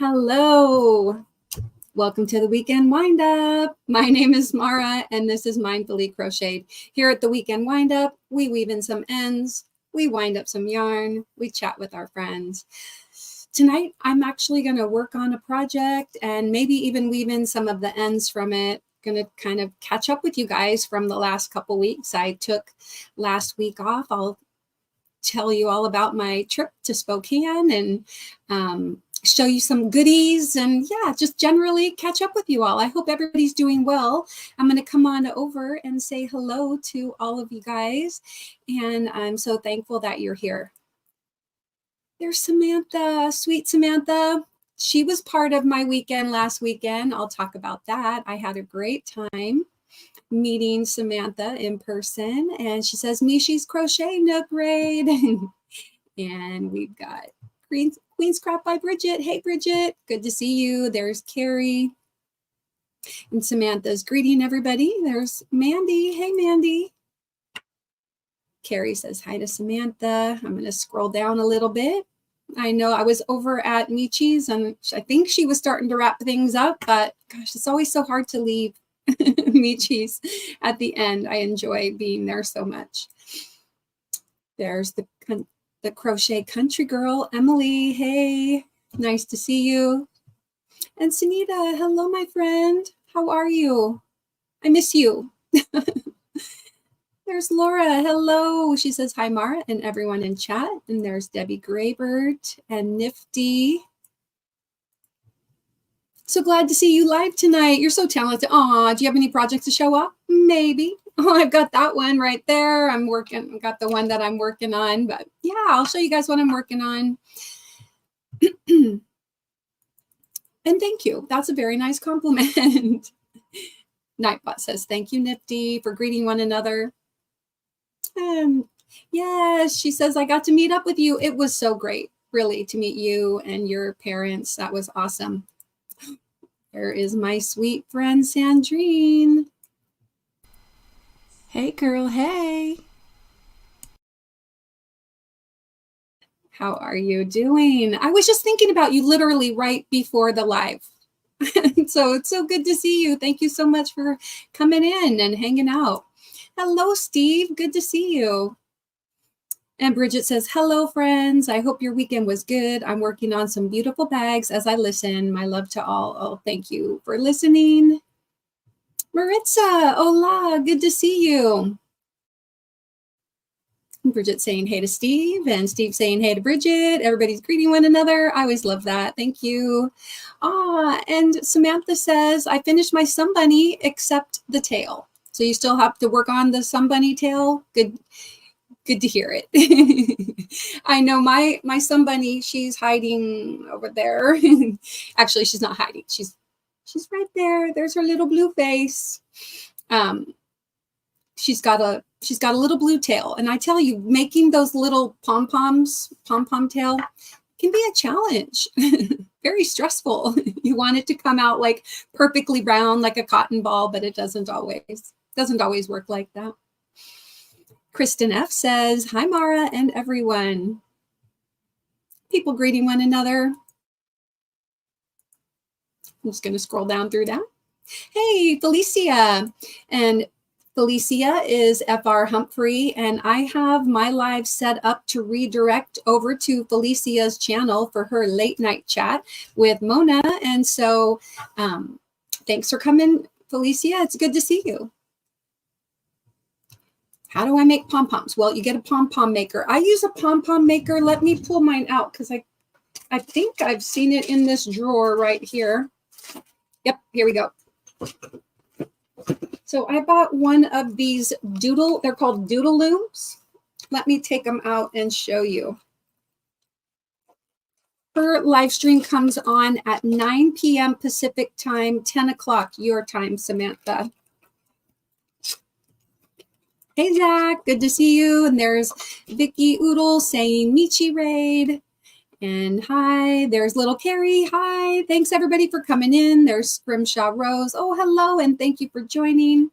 Hello. Welcome to the Weekend WindUp. My name is Mara, and this is Mindfully Crocheted. Here at the Weekend WindUp, we weave in some ends, we wind up some yarn, we chat with our friends. Tonight, I'm actually going to work on a project and maybe even weave in some of the ends from it. Going to kind of catch up with you guys from the last couple weeks. I took last week off. I'll tell you all about my trip to Spokane and show you some goodies and yeah, just generally catch up with you all. I hope everybody's doing well. I'm going to come on over and say hello to all of you guys. And I'm so thankful that you're here. There's Samantha, sweet Samantha. She was part of my weekend last weekend. I'll talk about that. I had a great time meeting Samantha in person. And she says, Mishi's Crochet Nook Raid. And we've got Queen's Craft by Bridget. Hey, Bridget, good to see you. There's Carrie. And Samantha's greeting everybody. There's Mandy. Hey, Mandy. Carrie says hi to Samantha. I'm going to scroll down a little bit. I know I was over at Michi's and I think she was starting to wrap things up, but gosh, it's always so hard to leave Michi's at the end. I enjoy being there so much. There's the crochet country girl, Emily. Hey, nice to see you. And Sunita, hello, my friend. How are you? I miss you. There's Laura. Hello. She says hi, Mara, and everyone in chat. And there's Debbie Graybert and Nifty. So glad to see you live tonight. You're so talented. Aw, do you have any projects to show up? Maybe. Oh, I've got that one right there. I've got the one that I'm working on. But yeah, I'll show you guys what I'm working on. And thank you. That's a very nice compliment. Nightbot says, thank you, Nifty, for greeting one another. Yes, she says, I got to meet up with you. It was so great, really, to meet you and your parents. That was awesome. There is my sweet friend, Sandrine. Hey, girl, hey. How are you doing? I was just thinking about you literally right before the live. So it's so good to see you. Thank you so much for coming in and hanging out. Hello, Steve. Good to see you. And Bridget says, hello, friends. I hope your weekend was good. I'm working on some beautiful bags as I listen. My love to all. Oh, thank you for listening. Maritza, hola. Good to see you. Bridget saying hey to Steve and Steve saying hey to Bridget. Everybody's greeting one another. I always love that. Thank you. And Samantha says, I finished my sun bunny except the tail. So you still have to work on the sun bunny tail. Good to hear it. I know my sun bunny, she's hiding over there. Actually, she's not hiding. She's right there. There's her little blue face. She's got a little blue tail. And I tell you, making those little pom-pom tail can be a challenge. Very stressful. You want it to come out like perfectly round like a cotton ball, but it doesn't always work like that. Kristen F says, hi, Mara and everyone. People greeting one another. I'm just going to scroll down through that. Hey, Felicia. And Felicia is FR Humphrey, and I have my live set up to redirect over to Felicia's channel for her late night chat with Mona. And so thanks for coming, Felicia. It's good to see you. How do I make pom-poms? Well, you get a pom-pom maker. I use a pom-pom maker. Let me pull mine out because I think I've seen it in this drawer right here. Yep, here we go. So I bought one of these they're called doodle looms. Let me take them out and show you. Her live stream comes on at 9 p.m. Pacific time, 10 o'clock your time, Samantha. Hey, Zach, good to see you. And there's Vicky Oodle saying Michi Raid. And hi, there's little Carrie. Hi, thanks everybody for coming in. There's Scrimshaw Rose. Oh, hello, and thank you for joining.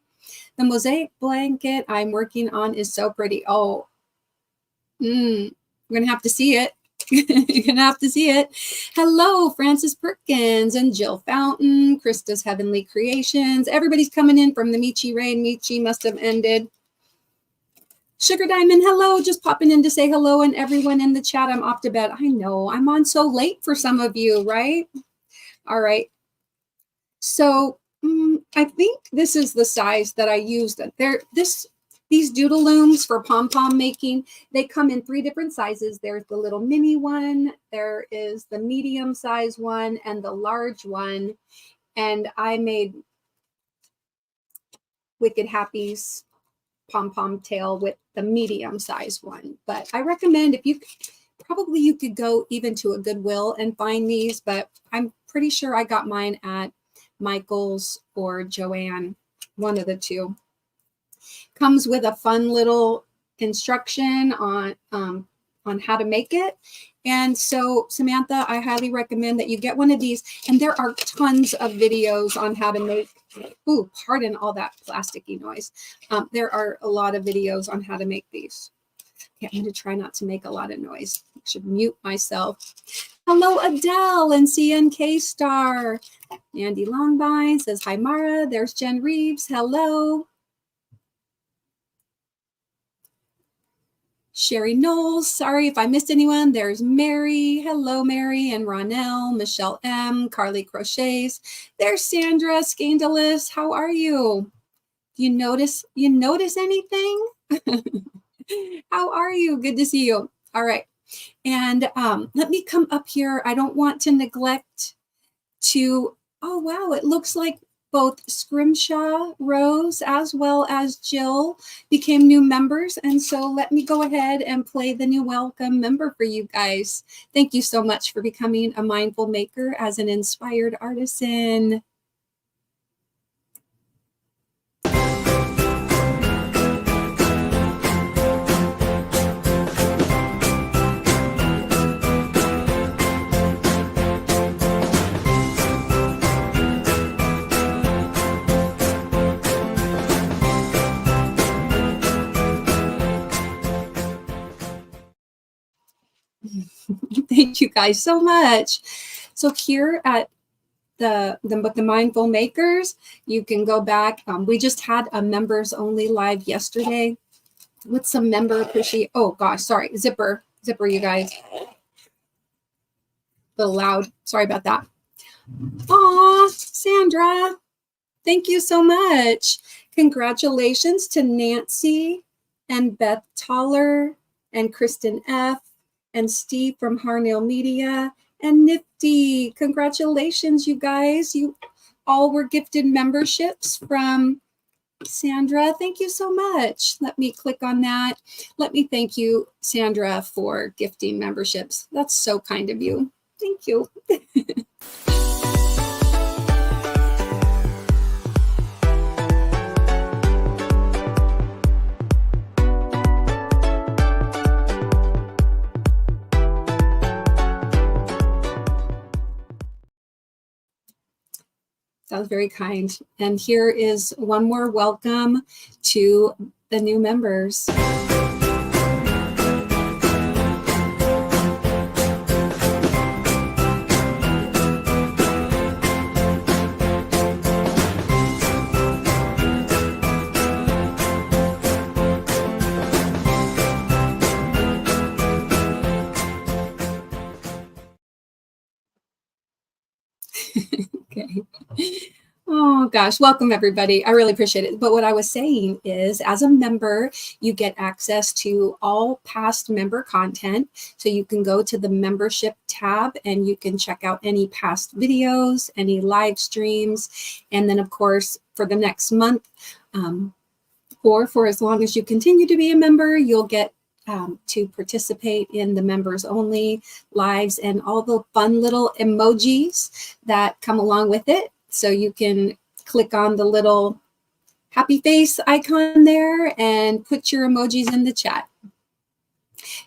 The mosaic blanket I'm working on is so pretty. Oh, I'm going to have to see it. You're gonna have to see it. Hello, Francis Perkins and Jill Fountain, Krista's Heavenly Creations. Everybody's coming in from the Michi rain. Michi must have ended. Sugar Diamond, hello, just popping in to say hello, and everyone in the chat. I'm off to bed. I know, I'm on so late for some of you, right? All right. So I think this is the size that I used. These doodle looms for pom-pom making, they come in 3 different sizes. There's the little mini one, there is the medium size one, and the large one. And I made Wicked Happy's pom-pom tail with the medium size one. But I recommend, if you could go even to a Goodwill and find these, but I'm pretty sure I got mine at Michael's or Joanne, one of the two. Comes with a fun little instruction on how to make it. And so, Samantha, I highly recommend that you get one of these. And there are tons of videos on how to make, ooh, pardon all that plasticky noise. There are a lot of videos on how to make these. Okay, I'm going to try not to make a lot of noise. I should mute myself. Hello, Adele and CNK Star. Andy Longvine says, hi, Mara. There's Jen Reeves. Hello. Sherry Knowles, sorry if I missed anyone. There's Mary. Hello, Mary and Ronell, Michelle M, Carly Crochets. There's Sandra Scandalous. How are you? You notice anything? How are you? Good to see you. All right. And let me come up here. I don't want to neglect to, oh, wow, it looks like both Scrimshaw Rose as well as Jill became new members. And so let me go ahead and play the new welcome member for you guys. Thank you so much for becoming a mindful maker as an inspired artisan. Thank you guys so much. So here at the Mindful Makers, you can go back. We just had a members only live yesterday with some member appreciate. Oh gosh, sorry, zipper, you guys. A little loud. Sorry about that. Aw, Sandra, thank you so much. Congratulations to Nancy and Beth Toller and Kristen F. and Steve from Harnail Media and Nifty. Congratulations, you guys. You all were gifted memberships from Sandra. Thank you so much. Let me click on that. Let me thank you, Sandra, for gifting memberships. That's so kind of you. Thank you. That was very kind. And here is one more welcome to the new members. Okay. Oh gosh, welcome everybody. I really appreciate it. But what I was saying is, as a member, you get access to all past member content. So you can go to the membership tab and you can check out any past videos, any live streams. And then of course, for the next month, or for as long as you continue to be a member, you'll get to participate in the members only lives and all the fun little emojis that come along with it. So you can click on the little happy face icon there and put your emojis in the chat.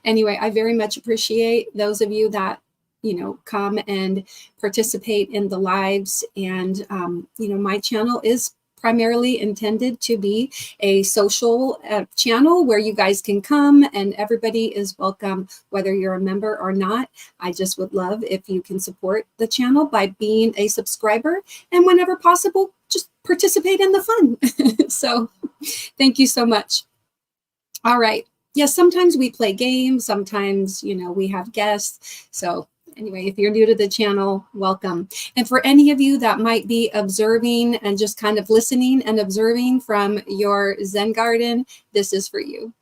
Anyway, I very much appreciate those of you that, you know, come and participate in the lives. And, you know, my channel is primarily intended to be a social channel where you guys can come and everybody is welcome, whether you're a member or not. I just would love if you can support the channel by being a subscriber, and whenever possible, just participate in the fun. So thank you so much. All right. Yes, sometimes we play games. Sometimes, we have guests. So anyway, if you're new to the channel, welcome. And for any of you that might be observing and just kind of listening and observing from your Zen garden, this is for you.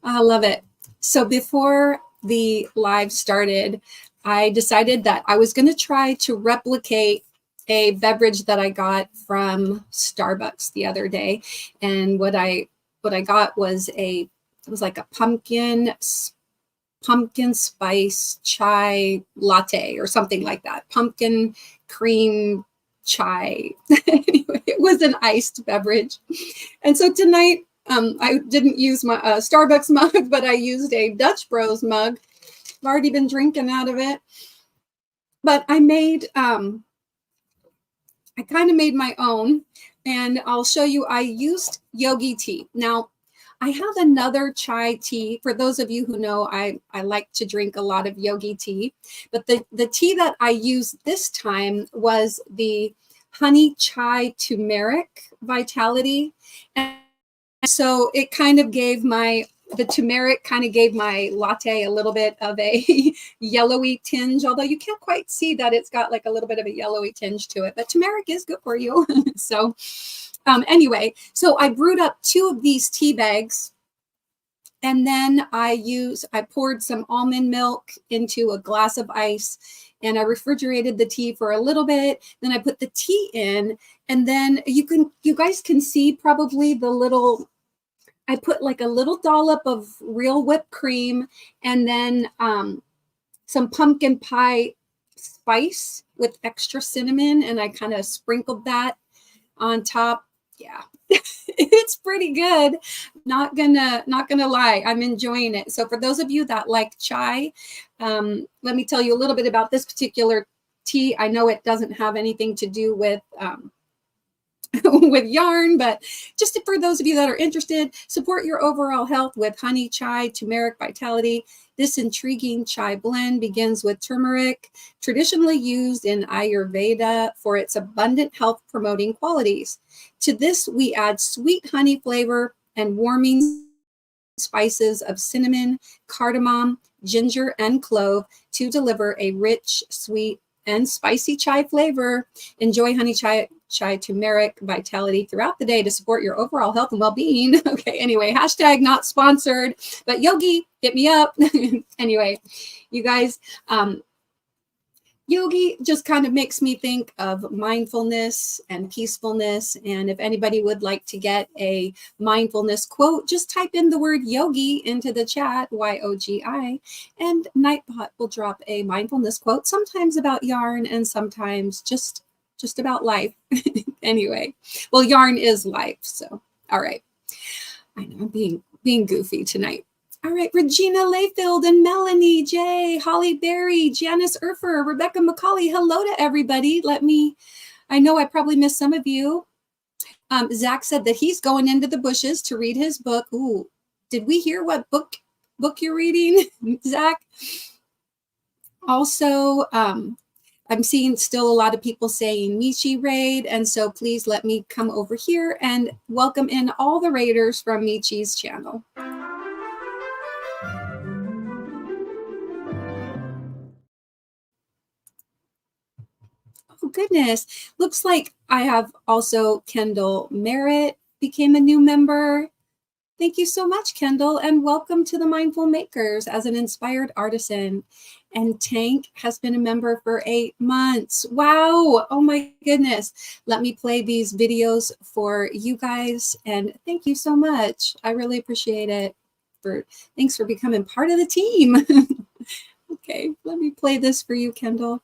I love it. So before the live started, I decided that I was going to try to replicate a beverage that I got from Starbucks the other day. And what I got was it was like a pumpkin spice chai latte or something like that. Pumpkin cream chai. Anyway, it was an iced beverage. And so tonight, I didn't use my Starbucks mug, but I used a Dutch Bros mug. I've already been drinking out of it. But I kind of made my own, and I'll show you. I used yogi tea. Now, I have another chai tea. For those of you who know, I like to drink a lot of yogi tea. But the tea that I used this time was the honey chai turmeric vitality. And so it kind of gave the turmeric kind of gave my latte a little bit of a yellowy tinge, although you can't quite see that it's got like a little bit of a yellowy tinge to it, but turmeric is good for you. So anyway, so I brewed up 2 of these tea bags, and then I poured some almond milk into a glass of ice, and I refrigerated the tea for a little bit. Then I put the tea in, and then you guys can see probably I put like a little dollop of real whipped cream, and then some pumpkin pie spice with extra cinnamon, and I kind of sprinkled that on top. Yeah, it's pretty good. Not gonna lie, I'm enjoying it. So for those of you that like chai, let me tell you a little bit about this particular tea. I know it doesn't have anything to do with with yarn, but just for those of you that are interested, support your overall health with honey chai turmeric vitality. This intriguing chai blend begins with turmeric, traditionally used in Ayurveda for its abundant health promoting qualities. To this, we add sweet honey flavor and warming spices of cinnamon, cardamom, ginger, and clove to deliver a rich, sweet, and spicy chai flavor. Enjoy honey chai turmeric vitality throughout the day to support your overall health and well-being. Okay, anyway, hashtag not sponsored, but Yogi, hit me up. Anyway, you guys, yogi just kind of makes me think of mindfulness and peacefulness. And if anybody would like to get a mindfulness quote, just type in the word yogi into the chat, YOGI, and Nightbot will drop a mindfulness quote, sometimes about yarn and sometimes just about life. Anyway, well, yarn is life. So, all right. I know I'm being goofy tonight. All right, Regina Layfield and Melanie J, Holly Berry, Janice Urfer, Rebecca McCauley. Hello to everybody. I know I probably missed some of you. Zach said that he's going into the bushes to read his book. Ooh, did we hear what book you're reading, Zach? Also, I'm seeing still a lot of people saying Michi Raid, and so please let me come over here and welcome in all the raiders from Michi's channel. Oh, goodness. Looks like I have also Kendall Merritt became a new member. Thank you so much, Kendall, and welcome to the Mindful Makers as an inspired artisan. And Tank has been a member for 8 months. Wow. Oh my goodness. Let me play these videos for you guys. And thank you so much. I really appreciate it. Thanks for becoming part of the team. Okay, let me play this for you, Kendall.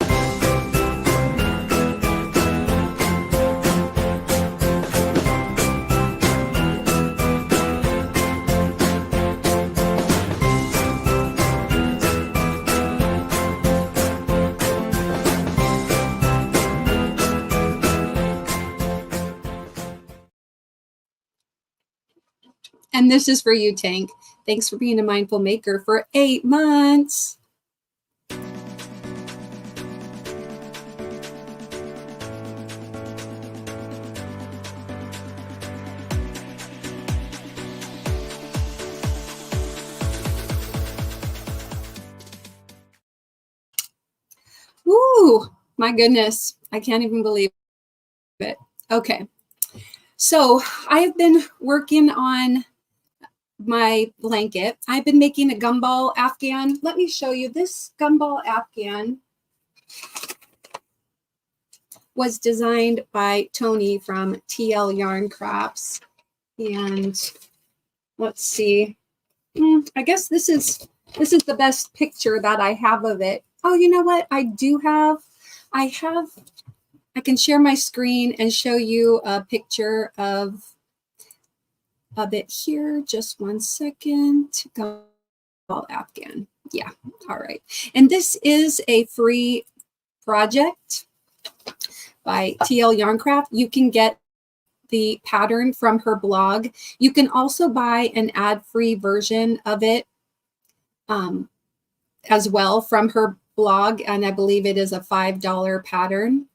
And this is for you, Tank. Thanks for being a mindful maker for 8 months. Woo, my goodness. I can't even believe it. Okay. So I've been working on my blanket. I've been making a gumball afghan. Let me show you. This gumball afghan was designed by Tony from TL Yarn Crafts. And let's see. I guess this is the best picture that I have of it. Oh, you know what? I can share my screen and show you a picture of it here. Just 1 second. Gumball afghan. Yeah. All right. And this is a free project by TL Yarncraft. You can get the pattern from her blog. You can also buy an ad-free version of it as well from her blog, and I believe it is a $5 pattern.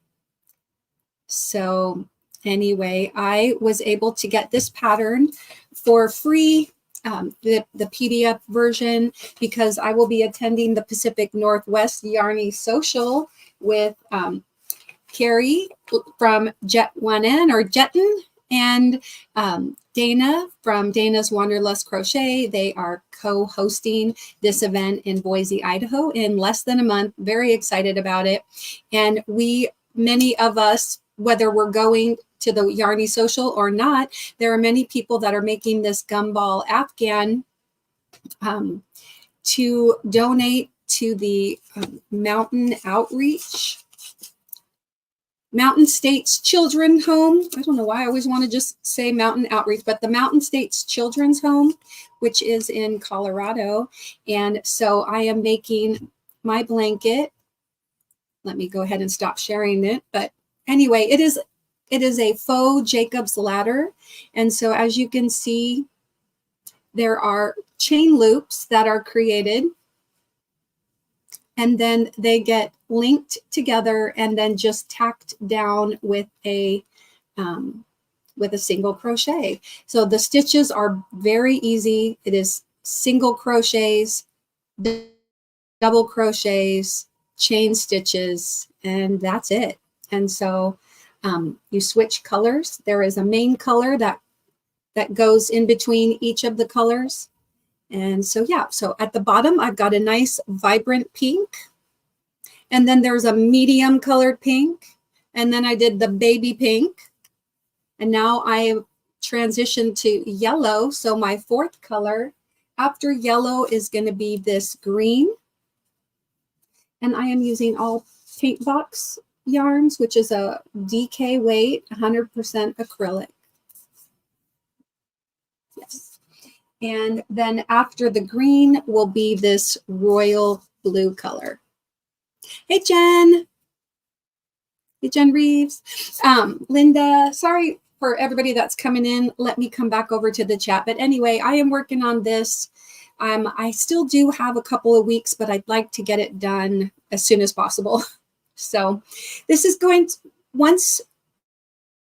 So anyway, I was able to get this pattern for free, the PDF version, because I will be attending the Pacific Northwest Yarny Social with Carrie from Jet1N or Jetten, and Dana from Dana's Wanderlust Crochet. They are co-hosting this event in Boise, Idaho in less than a month. Very excited about it. And many of us, whether we're going to the Yarny Social or not, there are many people that are making this gumball afghan to donate to the Mountain States Children's Home. I don't know why I always want to just say Mountain Outreach, but the Mountain States Children's Home, which is in Colorado. And so I am making my blanket. Let me go ahead and stop sharing it. But anyway, it is a faux Jacob's ladder. And so as you can see, there are chain loops that are created, and then they get linked together and then just tacked down with a single crochet. So the stitches are very easy. It is single crochets, double crochets, chain stitches, and that's it. And so you switch colors. There is a main color that goes in between each of the colors. And so, yeah, so at the bottom, I've got a nice vibrant pink. And then there's a medium colored pink. And then I did the baby pink. And now I transitioned to yellow. So my 4th color after yellow is going to be this green. And I am using all paint box yarns, which is a DK weight, 100% acrylic. Yes. And then after the green will be this royal blue color. Hey, Jen. Hey, Jen Reeves. Linda, sorry for everybody that's coming in. Let me come back over to the chat. But anyway, I am working on this. I still do have a couple of weeks, but I'd like to get it done as soon as possible. So this is going to, once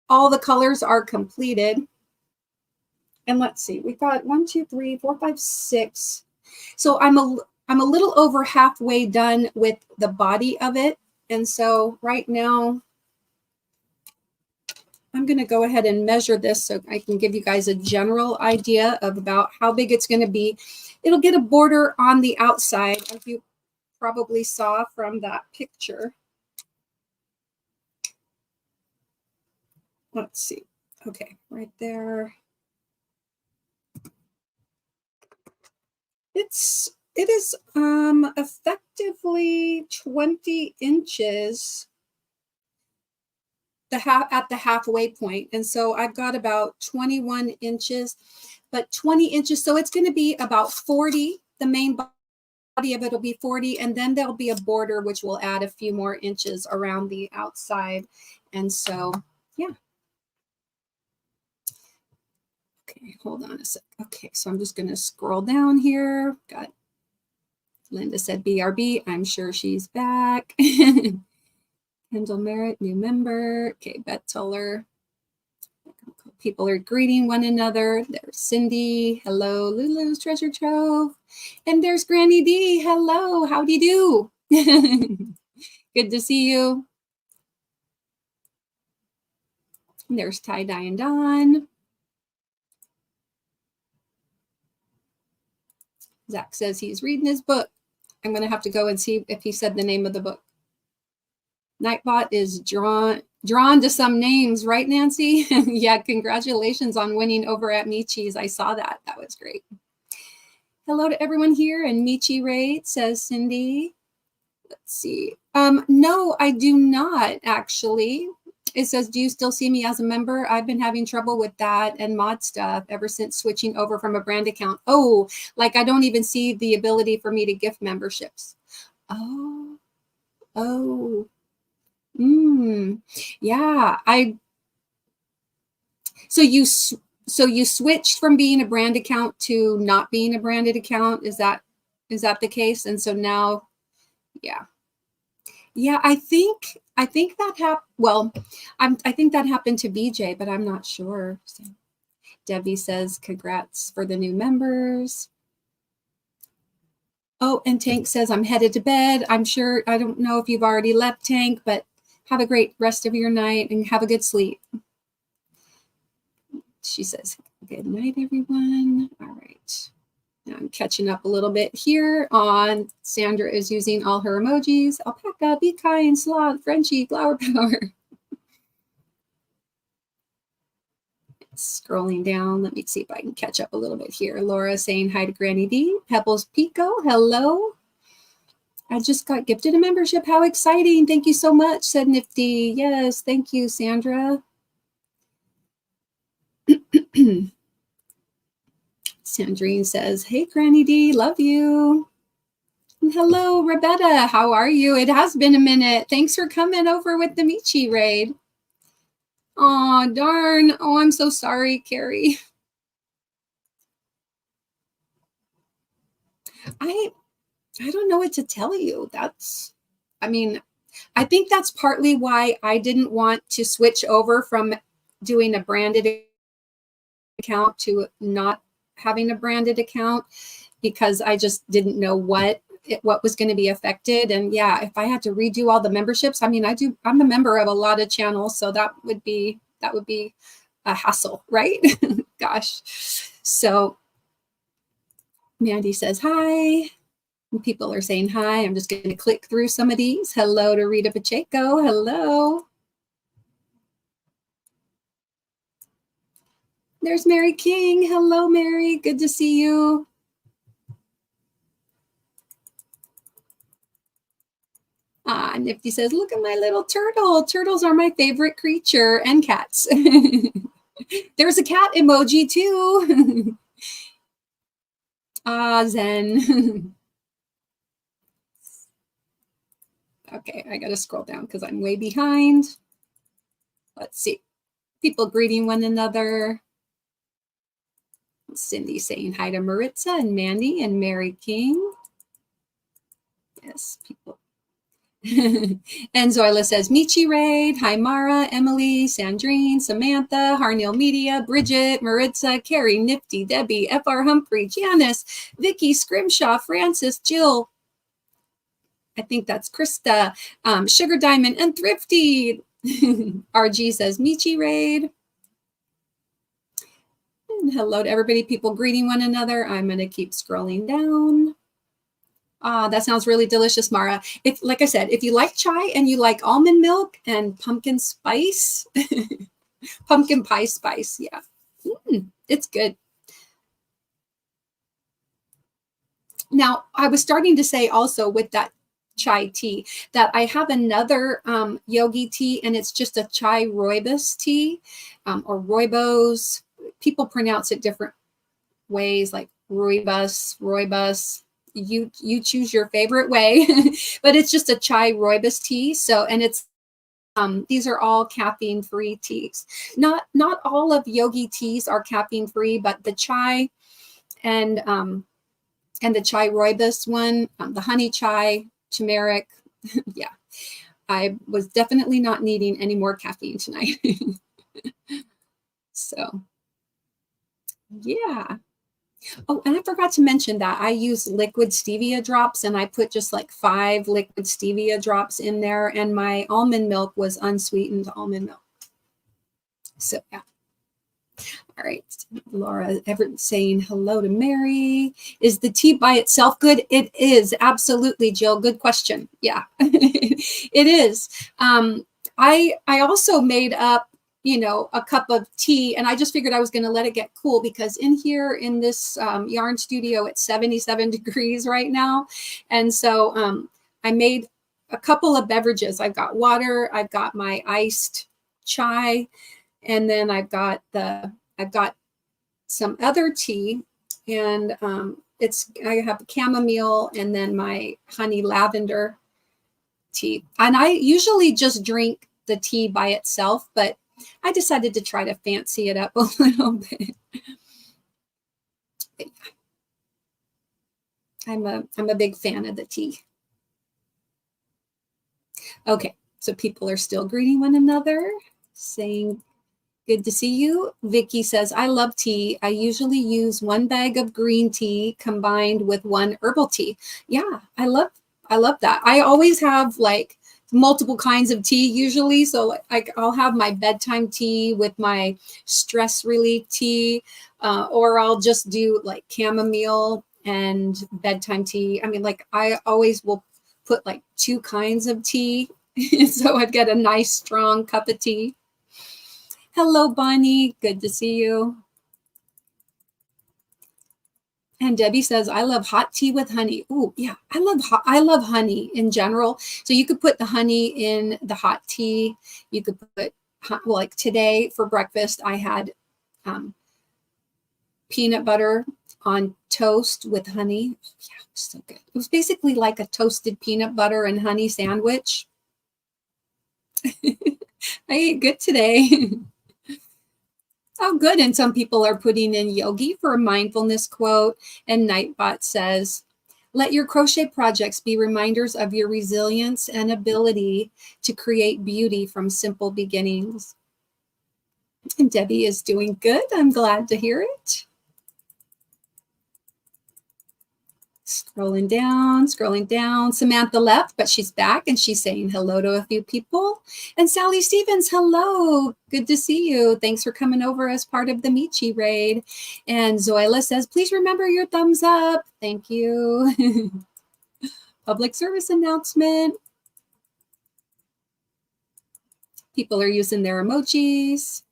all the colors are completed, and let's see, we've got 1, 2, 3, 4, 5, 6. So I'm a little over halfway done with the body of it. And so right now, I'm going to go ahead and measure this so I can give you guys a general idea of about how big it's going to be. It'll get a border on the outside, as you probably saw from that picture. Let's see. Okay, right there. It is effectively 20 inches at the halfway point. And so I've got about 21 inches, but 20 inches. So it's going to be about 40. The main body of it will be 40. And then there'll be a border, which will add a few more inches around the outside. And so, yeah. Okay, hold on a sec. Okay, so I'm just going to scroll down here. Got Linda said BRB. I'm sure she's back. Kendall Merritt, new member. Okay, Beth Tuller. People are greeting one another. There's Cindy. Hello, Lulu's Treasure Trove. And there's Granny D. Hello, howdy do. Good to see you. And there's Tie Dye and Dawn. Zach says he's reading his book. I'm going to have to go and see if he said the name of the book. Nightbot is drawn to some names, right, Nancy? Yeah, congratulations on winning over at Michi's. I saw that. That was great. Hello to everyone here. And Michi Raid, says Cindy. Let's see. No, I do not, actually. It says, do you still see me as a member? I've been having trouble with that and mod stuff ever since switching over from a brand account. Oh, like I don't even see the ability for me to gift memberships. Oh. Yeah. So you switched from being a brand account to not being a branded account. Is that the case? And so now, yeah. Yeah, I think that happened. Well, I think that happened to BJ, but I'm not sure. So Debbie says, congrats for the new members. Oh, and Tank says, I'm headed to bed. I'm sure, I don't know if you've already left, Tank, but have a great rest of your night and have a good sleep. She says, good night, everyone. All right. Now I'm catching up a little bit here on Sandra is using all her emojis. Alpaca, be kind, sloth, Frenchie, flower power. Scrolling down, let me see if I can catch up a little bit here. Laura saying hi to Granny D. Pebbles Pico, hello. I just got gifted a membership. How exciting. Thank you so much, said Nifty. Yes, thank you, Sandra. Sandrine says, hey, Granny D, love you. And hello, Rebecca. How are you? It has been a minute. Thanks for coming over with the Michi raid. Oh, darn. Oh, I'm so sorry, Carrie. I don't know what to tell you. I think that's partly why I didn't want to switch over from doing a branded account to not having a branded account, because I just didn't know what was going to be affected. And yeah, if I had to redo all the memberships, I'm a member of a lot of channels, so that would be a hassle, right? Gosh. So Mandy says hi. And people are saying hi. I'm just going to click through some of these. Hello to Rita Pacheco. Hello. There's Mary King. Hello, Mary. Good to see you. Nifty says, look at my little turtle. Turtles are my favorite creature, and cats. There's a cat emoji too. Zen. Okay, I gotta scroll down because I'm way behind. Let's see. People greeting one another. Cindy saying hi to Maritza and Mandy and Mary King. Yes, people. And Zoila says, Michi Raid, hi Mara, Emily, Sandrine, Samantha, Harneal Media, Bridget, Maritza, Carrie, Nifty, Debbie, FR Humphrey, Janice, Vicky, Scrimshaw, Francis, Jill. I think that's Krista, Sugar Diamond, and Thrifty. RG says, Michi Raid. And hello to everybody, people greeting one another. I'm going to keep scrolling down. That sounds really delicious, Mara. Like I said, if you like chai and you like almond milk and pumpkin spice, pumpkin pie spice, yeah, it's good. Now, I was starting to say also with that chai tea that I have another yogi tea, and it's just a chai rooibos tea, or rooibos. People pronounce it different ways, like rooibos. You choose your favorite way, but it's just a chai rooibos tea. So, and it's These are all caffeine-free teas. Not all of Yogi teas are caffeine-free, but the chai and the chai rooibos one, the honey chai, turmeric. Yeah, I was definitely not needing any more caffeine tonight. So, yeah. Oh, and I forgot to mention that I use liquid stevia drops, and I put just like 5 liquid stevia drops in there, and my almond milk was unsweetened almond milk. So, yeah. All right, Laura Everett saying hello to Mary. Is the tea by itself good? It is, absolutely, Jill. Good question. Yeah, it is. I also made up, a cup of tea, and I just figured I was going to let it get cool, because in here in this yarn studio, it's 77 degrees right now. And so I made a couple of beverages. I've got water, I've got my iced chai, and then I've got some other tea, and I have chamomile and then my honey lavender tea. And I usually just drink the tea by itself, but I decided to try to fancy it up a little bit. I'm a big fan of the tea. Okay, so people are still greeting one another, saying good to see you. Vicky says, I love tea. I usually use 1 bag of green tea combined with 1 herbal tea. Yeah, I love that. I always have like multiple kinds of tea usually. So like I'll have my bedtime tea with my stress relief tea, or I'll just do like chamomile and bedtime tea. I mean, like I always will put like 2 kinds of tea. So I'd get a nice strong cup of tea. Hello, Bonnie. Good to see you. And Debbie says, I love hot tea with honey. Ooh, yeah, I love honey in general. So you could put the honey in the hot tea. You could put, like today for breakfast, I had peanut butter on toast with honey. Yeah, so good. It was basically like a toasted peanut butter and honey sandwich. I ate good today. Oh, good. And some people are putting in yogi for a mindfulness quote. And Nightbot says, let your crochet projects be reminders of your resilience and ability to create beauty from simple beginnings. And Debbie is doing good. I'm glad to hear it. Scrolling down. Samantha left, but she's back and she's saying hello to a few people. And Sally Stevens, hello. Good to see you. Thanks for coming over as part of the Michi raid. And Zoila says, please remember your thumbs up. Thank you. Public service announcement. People are using their emojis.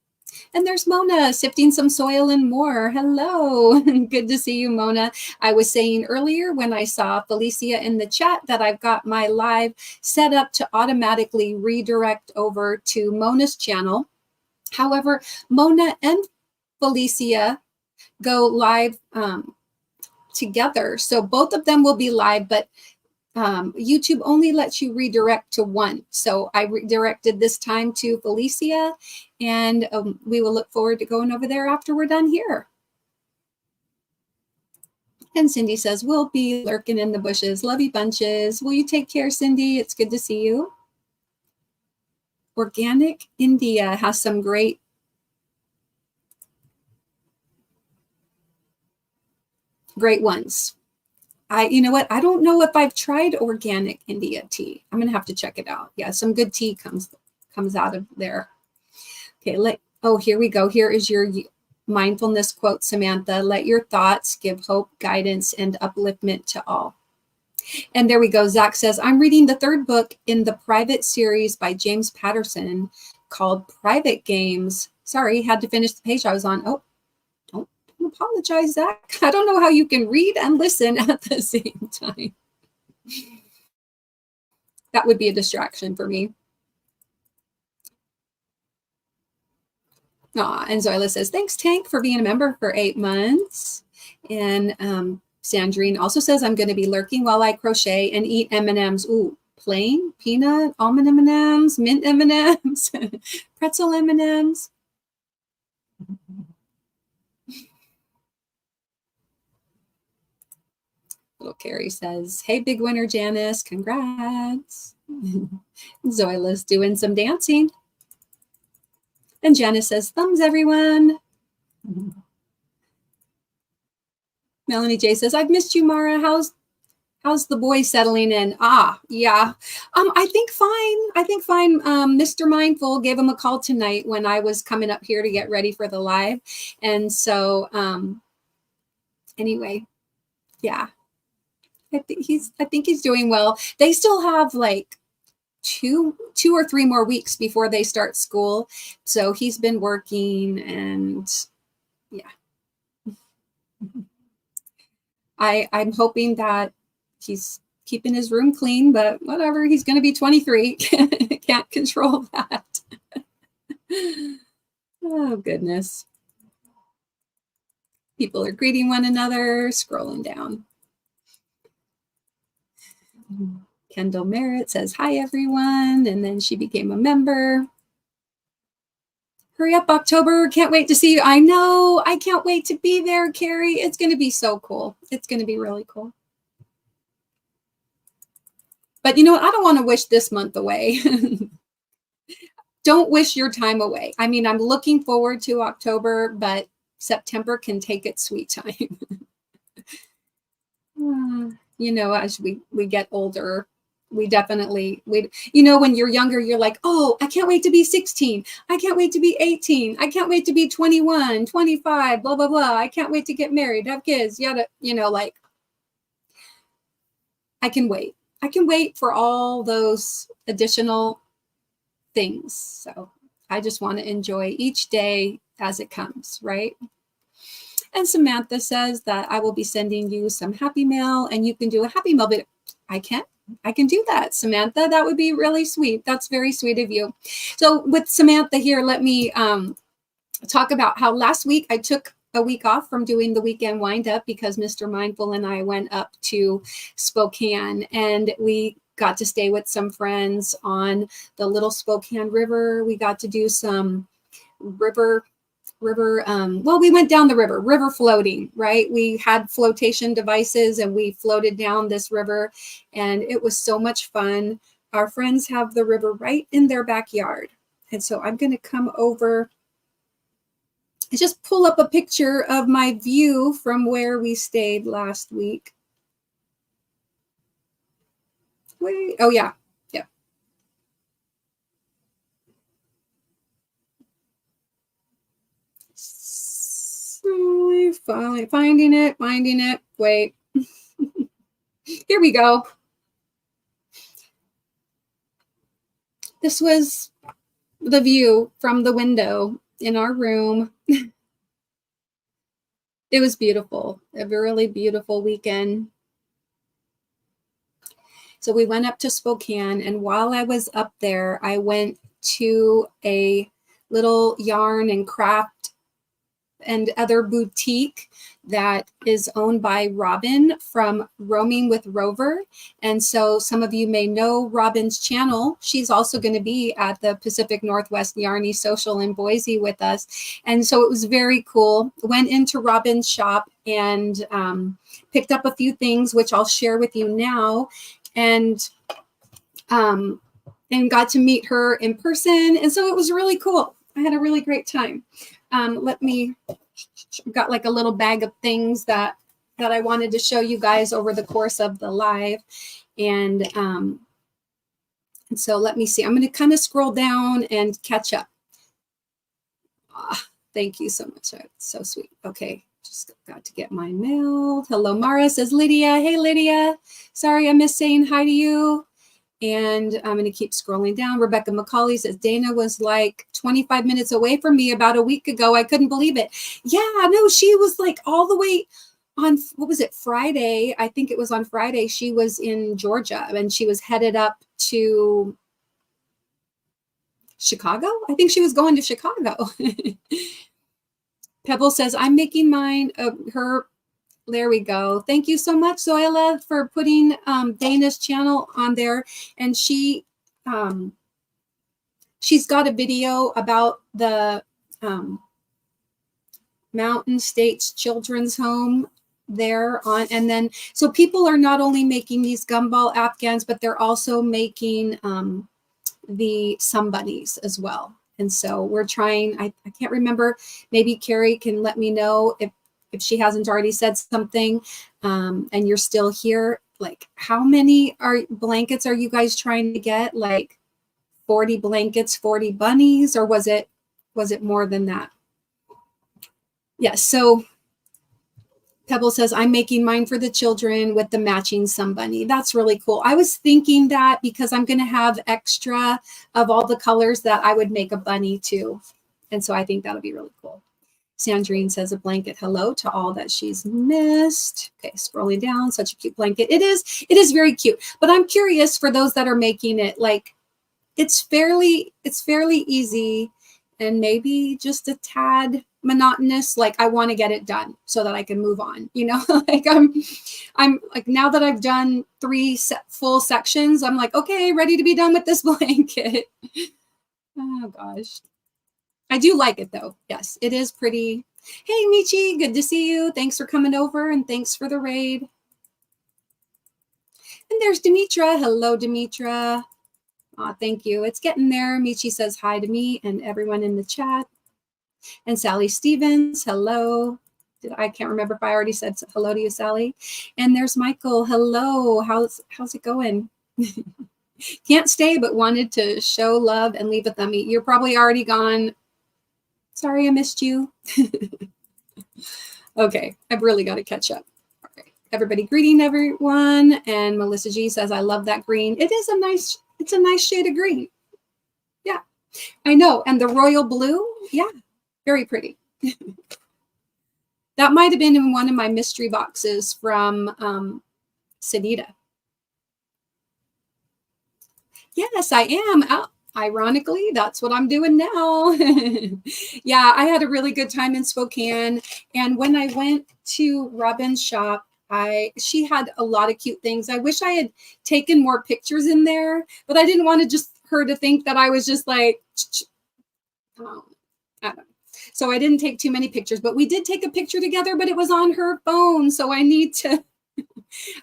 And there's Mona sifting some soil and more. Hello. Good to see you, Mona. I was saying earlier when I saw Felicia in the chat that I've got my live set up to automatically redirect over to Mona's channel. However, Mona and Felicia go live together. So both of them will be live, but YouTube only lets you redirect to one. So I redirected this time to Felicia, and we will look forward to going over there after we're done here. And Cindy says, we'll be lurking in the bushes. Love you bunches. Will you take care, Cindy? It's good to see you. Organic India has some great ones. You know what? I don't know if I've tried organic India tea. I'm gonna have to check it out. Yeah, some good tea comes out of there. Okay, here we go. Here is your mindfulness quote, Samantha. Let your thoughts give hope, guidance, and upliftment to all. And there we go. Zach says, I'm reading the 3rd book in the private series by James Patterson called Private Games. Sorry, had to finish the page I was on. Oh, don't apologize, Zach. I don't know how you can read and listen at the same time. That would be a distraction for me. And Zoila says, thanks, Tank, for being a member for 8 months. And Sandrine also says, I'm going to be lurking while I crochet and eat M&Ms. Ooh, plain, peanut, almond M&Ms, mint M&Ms, pretzel M&Ms. Little Carrie says, hey, big winner, Janice, congrats. Zoila's doing some dancing. And Janice says, thumbs, everyone. Melanie J says, I've missed you, Mara. How's the boy settling in? Yeah. I think fine. Mr. Mindful gave him a call tonight when I was coming up here to get ready for the live. And so anyway, yeah. I think he's doing well. They still have like two or three more weeks before they start school. So he's been working, and yeah. I'm hoping that he's keeping his room clean, but whatever, he's going to be 23. Can't control that. Oh, goodness. People are greeting one another, scrolling down. Kendall Merritt says, hi, everyone. And then she became a member. Hurry up, October. Can't wait to see you. I know. I can't wait to be there, Carrie. It's going to be so cool. It's going to be really cool. But you know what? I don't want to wish this month away. Don't wish your time away. I mean, I'm looking forward to October, but September can take its sweet time. You know, as we get older, we definitely, you know, when you're younger, you're like, oh, I can't wait to be 16. I can't wait to be 18. I can't wait to be 21, 25, blah, blah, blah. I can't wait to get married, have kids, yada, you know, like, I can wait. I can wait for all those additional things. So I just want to enjoy each day as it comes, right? And Samantha says that I will be sending you some happy mail, and you can do a happy mail, but I can do that, Samantha. That would be really sweet. That's very sweet of you. So with Samantha here, let me talk about how last week I took a week off from doing the weekend wind up because Mr. Mindful and I went up to Spokane, and we got to stay with some friends on the Little Spokane River. We got to do some river, well, we went down the river floating, right? We had flotation devices and we floated down this river, and it was so much fun. Our friends have the river right in their backyard. And so I'm going to come over and just pull up a picture of my view from where we stayed last week. Wait, oh yeah. Finally finding it. Wait. Here we go. This was the view from the window in our room. It was beautiful, a really beautiful weekend. So we went up to Spokane, and while I was up there, I went to a little yarn and craft and other boutique that is owned by Robin from Roaming with Rover. And so some of you may know Robin's channel. She's also going to be at the Pacific Northwest Yarny Social in Boise with us. And so it was very cool. Went into Robin's shop and picked up a few things, which I'll share with you now. And got to meet her in person. And so it was really cool. I had a really great time. Got like a little bag of things that I wanted to show you guys over the course of the live. And so let me see. I'm going to kind of scroll down and catch up. Thank you so much. That's so sweet. Okay. Just got to get mine mailed. Hello, Mara, says Lydia. Hey, Lydia. Sorry, I missed saying hi to you. And I'm going to keep scrolling down. Rebecca McCauley says, Dana was like 25 minutes away from me about a week ago. I couldn't believe it. Yeah, no, she was like all the way on, what was it, Friday? I think it was on Friday. She was in Georgia, and she was headed up to Chicago. I think she was going to Chicago. Pebble says, I'm making mine, her There we go. Thank you so much, Zoila, for putting Dana's channel on there. And she's got a video about the Mountain States Children's Home there on. And then, so people are not only making these gumball afghans, but they're also making the Somebodies as well. And so we're trying, I can't remember, maybe Carrie can let me know if she hasn't already said something, and you're still here, like how many blankets are you guys trying to get? Like 40 blankets, 40 bunnies, or was it more than that? Yes. So Pebble says, I'm making mine for the children with the matching Somebody. That's really cool. I was thinking that because I'm going to have extra of all the colors that I would make a bunny too. And so I think that'll be really cool. Sandrine says a blanket hello to all that she's missed. Okay, scrolling down, such a cute blanket. It is very cute. But I'm curious for those that are making it, like it's fairly easy and maybe just a tad monotonous. Like I want to get it done so that I can move on, you know. Like I'm like, now that I've done 3 full sections, I'm like, okay, ready to be done with this blanket. Oh gosh, I do like it though. Yes, it is pretty. Hey Michi, good to see you. Thanks for coming over and thanks for the raid. And there's Demetra. Hello, Demetra. Oh, thank you. It's getting there. Michi says hi to me and everyone in the chat. And Sally Stevens, hello. I can't remember if I already said hello to you, Sally. And there's Michael. Hello. How's it going? Can't stay, but wanted to show love and leave a thumbie. You're probably already gone. Sorry, I missed you. Okay, I've really got to catch up. Okay. Everybody greeting everyone. And Melissa G says, I love that green. It's a nice shade of green. Yeah, I know. And the royal blue, yeah, very pretty. That might have been in one of my mystery boxes from Sanita. Yes, I am. Ironically, that's what I'm doing now. Yeah, I had a really good time in Spokane. And when I went to Robin's shop, she had a lot of cute things. I wish I had taken more pictures in there, but I didn't want her to think that I was just like, I don't know. So I didn't take too many pictures, but we did take a picture together, but it was on her phone. So I need to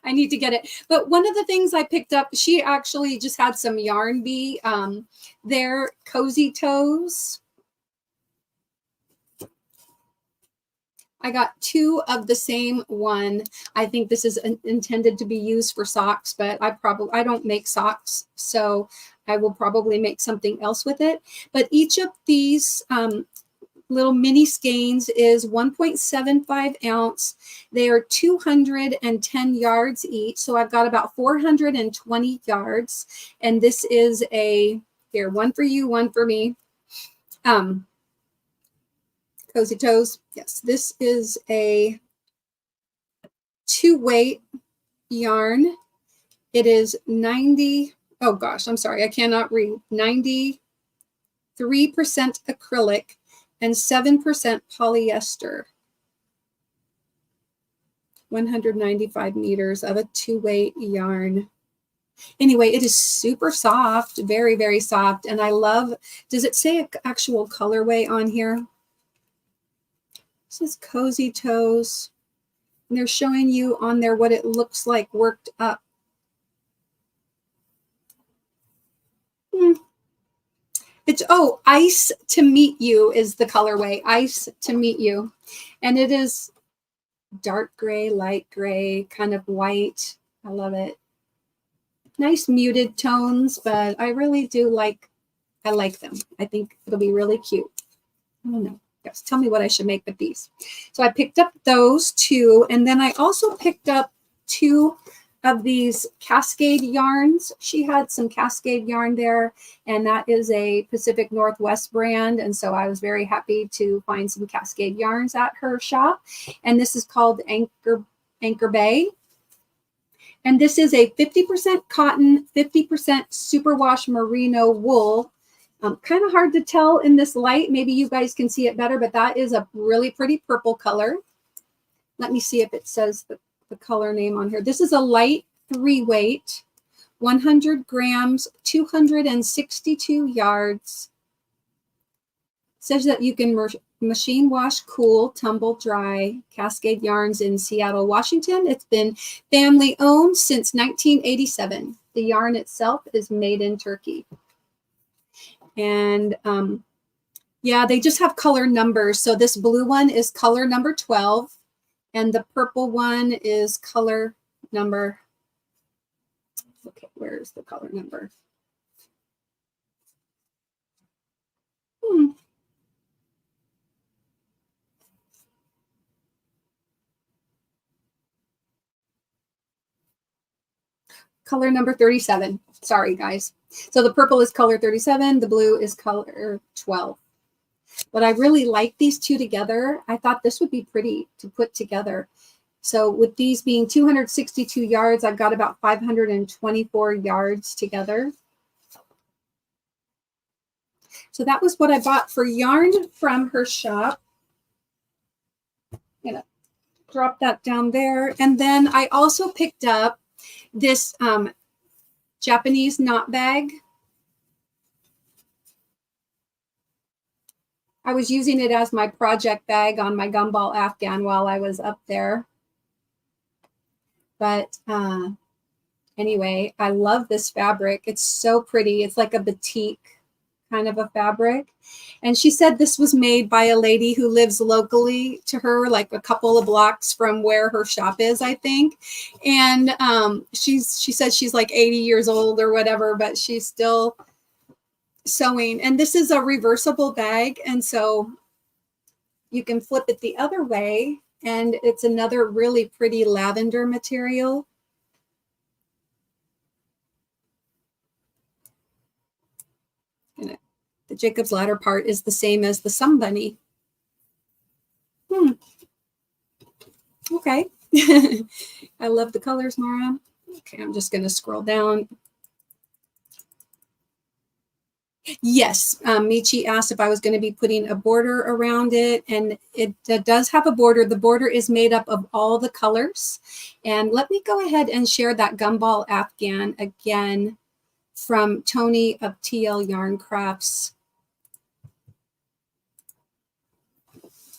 get it. But one of the things I picked up, she actually just had some yarn bee, their Cozy Toes. I got 2 of the same one. I think this is intended to be used for socks, but I don't make socks, so I will probably make something else with it. But each of these little mini skeins is 1.75 ounce. They are 210 yards each. So I've got about 420 yards. And this is here, one for you, one for me. Cozy Toes. Yes, this is a 2-weight yarn. It is 90, oh gosh, I'm sorry, I cannot read. 93% acrylic and 7% polyester. 195 meters of a 2-weight yarn. Anyway, it is super soft, very, very soft. And I love, does it say an actual colorway on here? It says Cozy Toes. And they're showing you on there what it looks like worked up. It's, oh, Ice to Meet You is the colorway. Ice to Meet You. And it is dark gray, light gray, kind of white. I love it. Nice muted tones, but I really do like them. I think it'll be really cute. I don't know. Yes, tell me what I should make with these. So I picked up those 2, and then I also picked up 2 of these Cascade yarns. She had some Cascade yarn there, and that is a Pacific Northwest brand. And so I was very happy to find some Cascade yarns at her shop. And this is called Anchor Bay. And this is a 50% cotton, 50% superwash merino wool. Kind of hard to tell in this light. Maybe you guys can see it better, but that is a really pretty purple color. Let me see if it says the color name on here. This is a light 3-weight, 100 grams, 262 yards. It says that you can machine wash, cool, tumble dry Cascade Yarns in Seattle, Washington. It's been family owned since 1987. The yarn itself is made in Turkey. And yeah, they just have color numbers. So this blue one is color number 12, and the purple one is color number, okay, where's the color number? Color number 37. Sorry, guys. So the purple is color 37. The blue is color 12. But I really like these two together. I thought this would be pretty to put together. So with these being 262 yards, I've got about 524 yards together. So that was what I bought for yarn from her shop. I'm gonna drop that down there. And then I also picked up this Japanese knot bag. I was using it as my project bag on my gumball Afghan while I was up there. But anyway, I love this fabric. It's so pretty. It's like a batik kind of a fabric. And she said this was made by a lady who lives locally to her, like a couple of blocks from where her shop is, I think. And she said she's like 80 years old or whatever, but she's still sewing. And this is a reversible bag. And so you can flip it the other way. And it's another really pretty lavender material. And the Jacob's Ladder part is the same as the Sun Bunny. Okay. I love the colors, Mara. Okay, I'm just going to scroll down. Yes, Michi asked if I was going to be putting a border around it, and it does have a border. The border is made up of all the colors. And let me go ahead and share that gumball Afghan again from Tony of TL Yarn Crafts.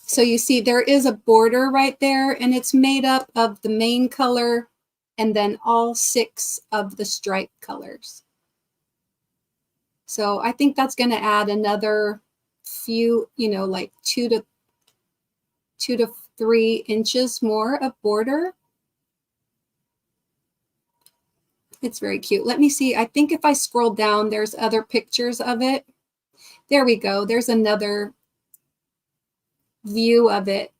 So you see there is a border right there, and it's made up of the main color and then all 6 of the stripe colors. So I think that's going to add another few, you know, like 2 to 3 inches more of border. It's very cute. Let me see. I think if I scroll down, there's other pictures of it. There we go. There's another view of it.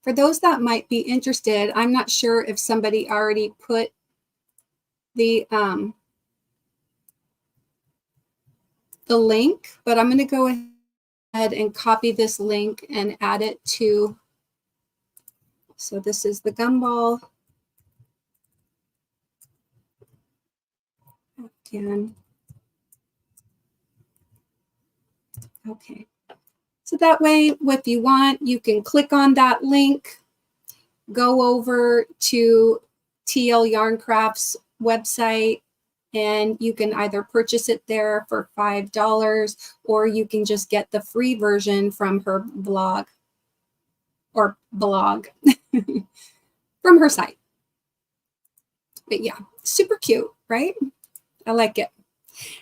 For those that might be interested, I'm not sure if somebody already put the link, but I'm going to go ahead and copy this link and add it to. So this is the gumball. Afghan. Okay. So that way, if you want, you can click on that link, go over to TL Yarn Crafts website, and you can either purchase it there for $5 or you can just get the free version from her blog or blog from her site. But yeah, super cute, right? I like it.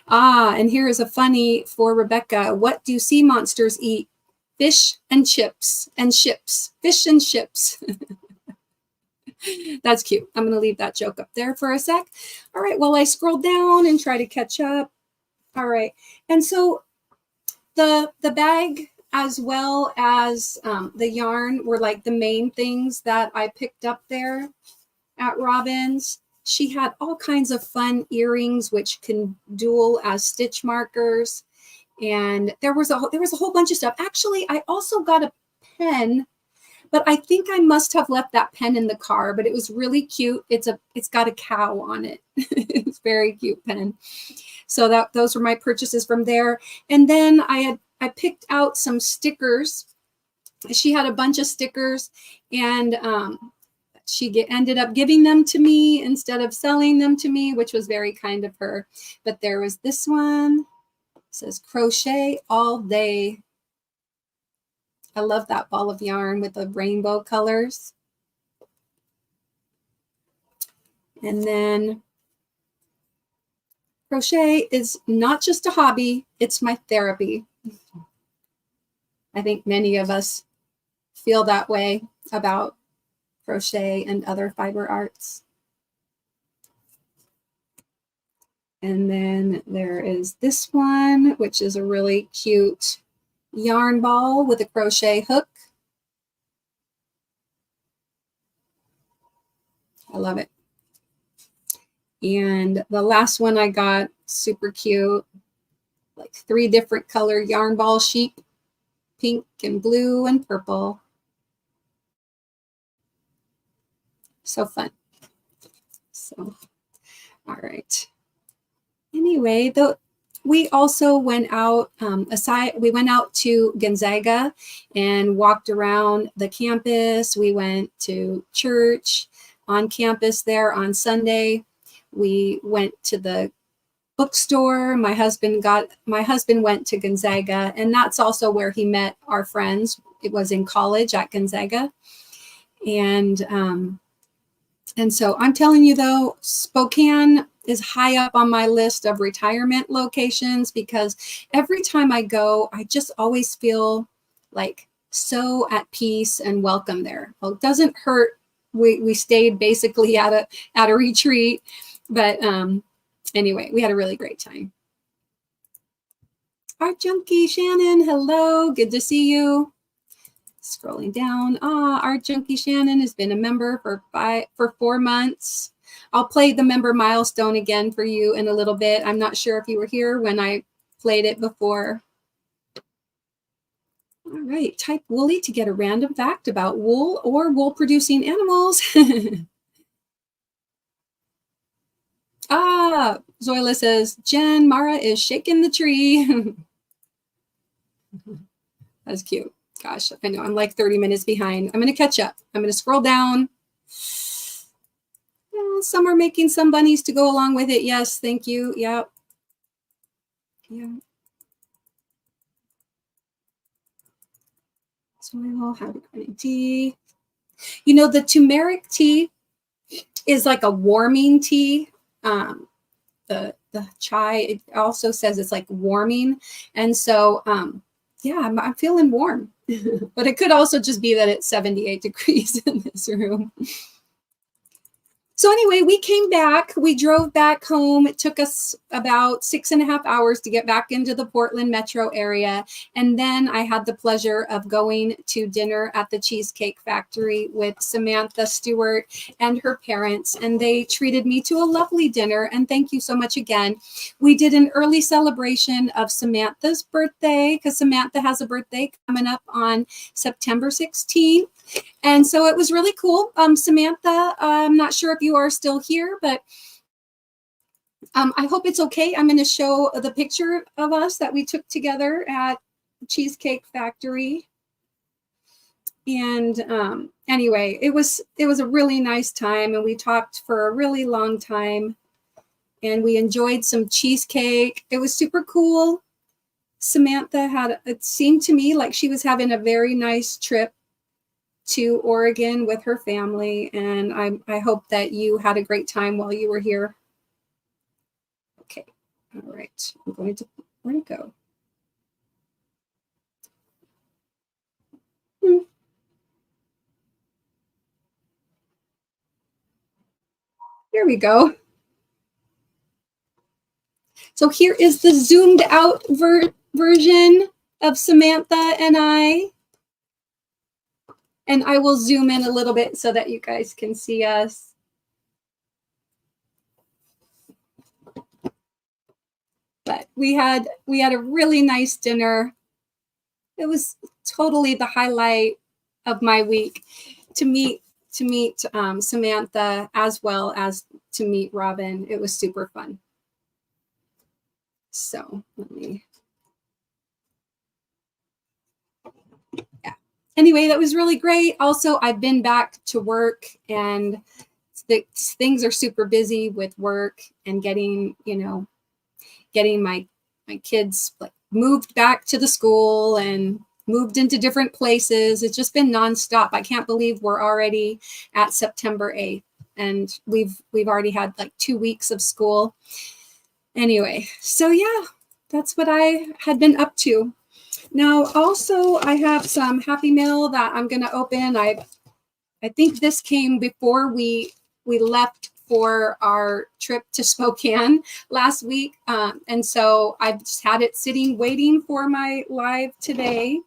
And here is a funny for Rebecca. What do sea monsters eat? Fish and chips and ships. Fish and ships. That's cute. I'm going to leave that joke up there for a sec. All right. Well, I scroll down and try to catch up. All right. And so the bag as well as the yarn were like the main things that I picked up there at Robin's. She had all kinds of fun earrings, which can dual as stitch markers. And there was a whole bunch of stuff. Actually, I also got a pen, but I think I must have left that pen in the car, but it was really cute. It's got a cow on it. It's a very cute pen. So those were my purchases from there. And then I picked out some stickers. She had a bunch of stickers, and she ended up giving them to me instead of selling them to me, which was very kind of her. But there was this one. It says crochet all day. I love that ball of yarn with the rainbow colors. And then crochet is not just a hobby, it's my therapy. I think many of us feel that way about crochet and other fiber arts. And then there is this one, which is a really cute yarn ball with a crochet hook. I love it. And the last one I got, super cute, like 3 different color yarn ball sheep, pink and blue and purple. So fun. So, all right. Anyway, we also went out, we went out to Gonzaga and walked around the campus. We went to church on campus there on Sunday. We went to the bookstore. My husband went to Gonzaga, and that's also where he met our friends. It was in college at Gonzaga. And so I'm telling you though, Spokane is high up on my list of retirement locations, because every time I go, I just always feel like so at peace and welcome there. Well, it doesn't hurt. We stayed basically at a retreat, but anyway, we had a really great time. Art Junkie Shannon, hello, good to see you. Scrolling down, Art Junkie Shannon has been a member for 4 months. I'll play the member milestone again for you in a little bit. I'm not sure if you were here when I played it before. All right, type woolly to get a random fact about wool or wool producing animals. Zoila says, Jen, Mara is shaking the tree. That's cute. Gosh, I know I'm like 30 minutes behind. I'm going to catch up. I'm going to scroll down. Oh, some are making some bunnies to go along with it. Yes, thank you. Yep. Yeah. Soil, how to green tea. You know, the turmeric tea is like a warming tea. The chai, it also says it's like warming. And so, yeah, I'm feeling warm. But it could also just be that it's 78 degrees in this room. So anyway, we came back. We drove back home. It took us about 6.5 hours to get back into the Portland metro area. And then I had the pleasure of going to dinner at the Cheesecake Factory with Samantha Stewart and her parents. And they treated me to a lovely dinner. And thank you so much again. We did an early celebration of Samantha's birthday, because Samantha has a birthday coming up on September 16th. And so it was really cool. Samantha, I'm not sure if you are still here, but I hope it's okay. I'm going to show the picture of us that we took together at Cheesecake Factory. And anyway, it was a really nice time, and we talked for a really long time, and we enjoyed some cheesecake. It was super cool. Samantha it seemed to me like she was having a very nice trip to Oregon with her family, and I hope that you had a great time while you were here. Okay, all right, I'm going to, where'd it go? Here we go. So here is the zoomed out version of Samantha and I. And I will zoom in a little bit so that you guys can see us. But we had a really nice dinner. It was totally the highlight of my week to meet Samantha, as well as to meet Robin. It was super fun. So let me, yeah. Anyway, that was really great. Also, I've been back to work, and things are super busy with work and getting my kids like moved back to the school and moved into different places. It's just been nonstop. I can't believe we're already at September 8th, and we've already had like 2 weeks of school. Anyway, so yeah, that's what I had been up to. Now, also, I have some Happy Mail that I'm going to open. I think this came before we left for our trip to Spokane last week. And so I've just had it sitting, waiting for my live today.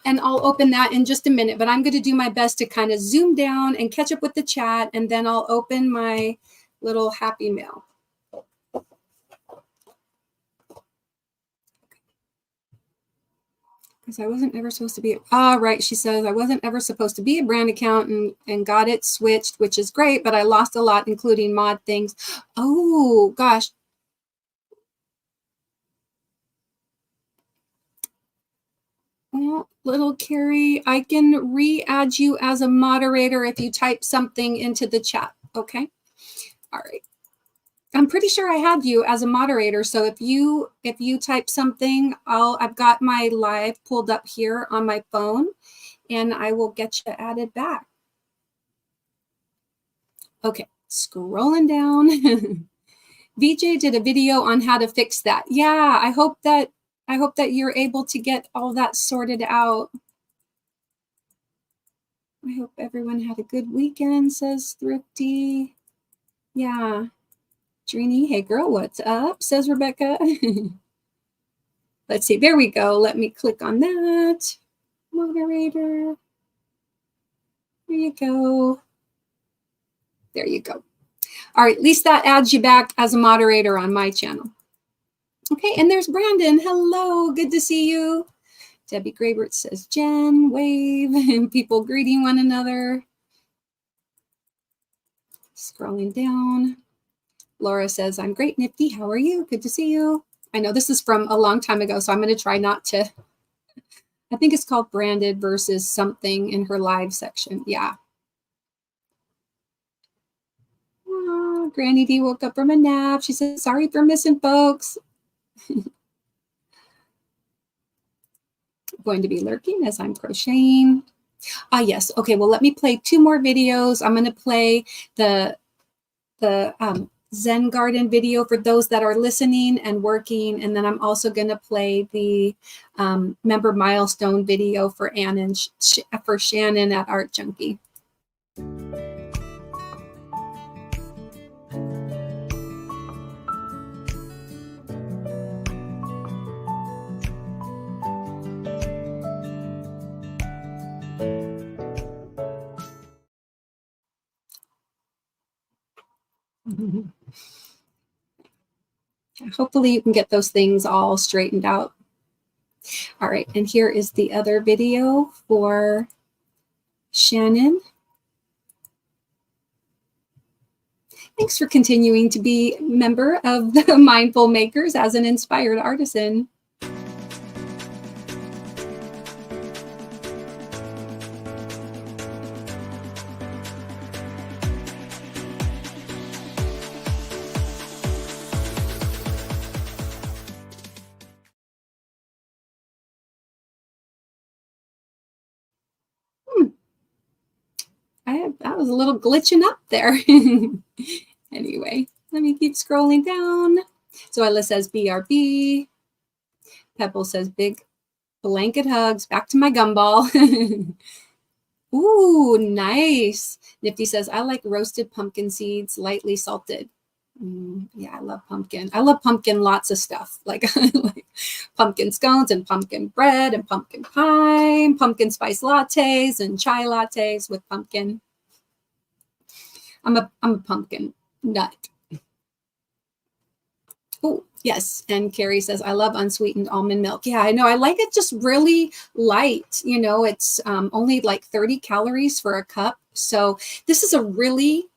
And I'll open that in just a minute, but I'm going to do my best to kind of zoom down and catch up with the chat, and then I'll open my little Happy Mail. Because I wasn't ever supposed to be, right, she says, I wasn't ever supposed to be a brand account and got it switched, which is great, but I lost a lot, including mod things. Oh, gosh. Well, little Carrie, I can re-add you as a moderator if you type something into the chat, okay? All right. I'm pretty sure I have you as a moderator. So if you type something, I've got my live pulled up here on my phone, and I will get you added back. Okay, scrolling down. VJ did a video on how to fix that. Yeah, I hope that you're able to get all that sorted out. I hope everyone had a good weekend, says Thrifty. Yeah. Trini, hey girl, what's up? Says Rebecca. Let's see, there we go. Let me click on that. Moderator. There you go. There you go. All right, at least that adds you back as a moderator on my channel. Okay, and there's Brandon. Hello, good to see you. Debbie Graybert says, Jen, wave, and people greeting one another. Scrolling down. Laura says, I'm great, Nifty. How are you? Good to see you. I know this is from a long time ago, so I'm going to try not to. I think it's called Branded versus something in her live section. Yeah. Oh, Granny D woke up from a nap. She said, sorry for missing folks. Going to be lurking as I'm crocheting. Yes. Okay. Well, let me play 2 more videos. I'm going to play the Zen Garden video for those that are listening and working. And then I'm also going to play the member milestone video for Ann and for Shannon at Art Junkie. Hopefully you can get those things all straightened out. All right, and here is the other video for Shannon. Thanks for continuing to be a member of the Mindful Makers as an inspired artisan. That was a little glitching up there. Anyway, let me keep scrolling down. So Ella says BRB. Pebble says big blanket hugs. Back to my gumball. Ooh, nice. Nifty says, I like roasted pumpkin seeds, lightly salted. Yeah, I love pumpkin. I love pumpkin, lots of stuff. Like pumpkin scones and pumpkin bread and pumpkin pie and pumpkin spice lattes and chai lattes with pumpkin. I'm a pumpkin nut. Oh, Yes, and Carrie says, I love unsweetened almond milk. Yeah, I know. I like it just really light. You know, it's only like 30 calories for a cup. So this is a really,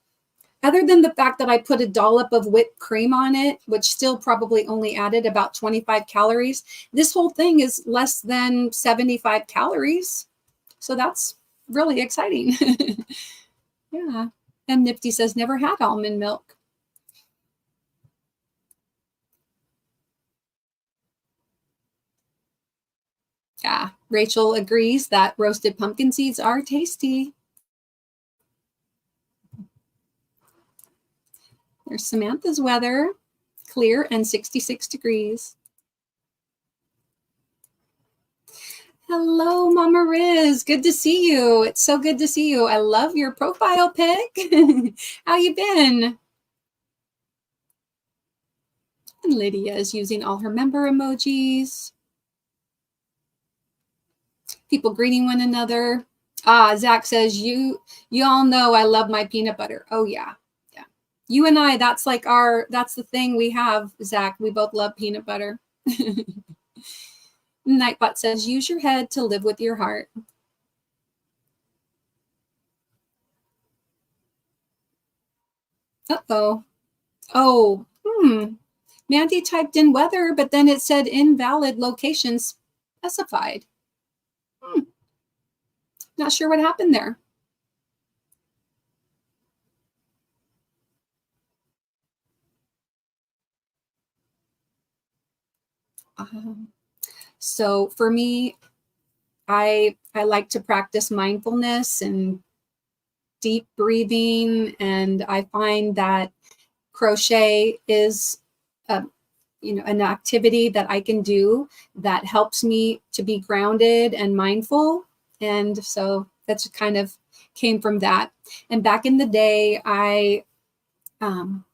other than the fact that I put a dollop of whipped cream on it, which still probably only added about 25 calories, this whole thing is less than 75 calories. So that's really exciting. Yeah. And Nifty says, never had almond milk. Yeah, Rachel agrees that roasted pumpkin seeds are tasty. There's Samantha's weather, clear and 66 degrees. Hello, Mama Riz. Good to see you. It's so good to see you. I love your profile pic. How you been? And Lydia is using all her member emojis. People greeting one another. Zach says, you all know I love my peanut butter. Oh, yeah. Yeah. You and I, that's the thing we have, Zach. We both love peanut butter. Nightbot says, use your head to live with your heart. Uh-oh. Oh, Mandy typed in weather, but then it said invalid location specified. Not sure what happened there. So for me, I like to practice mindfulness and deep breathing, and I find that crochet is an activity that I can do that helps me to be grounded and mindful. And so that's kind of came from that. And back in the day, when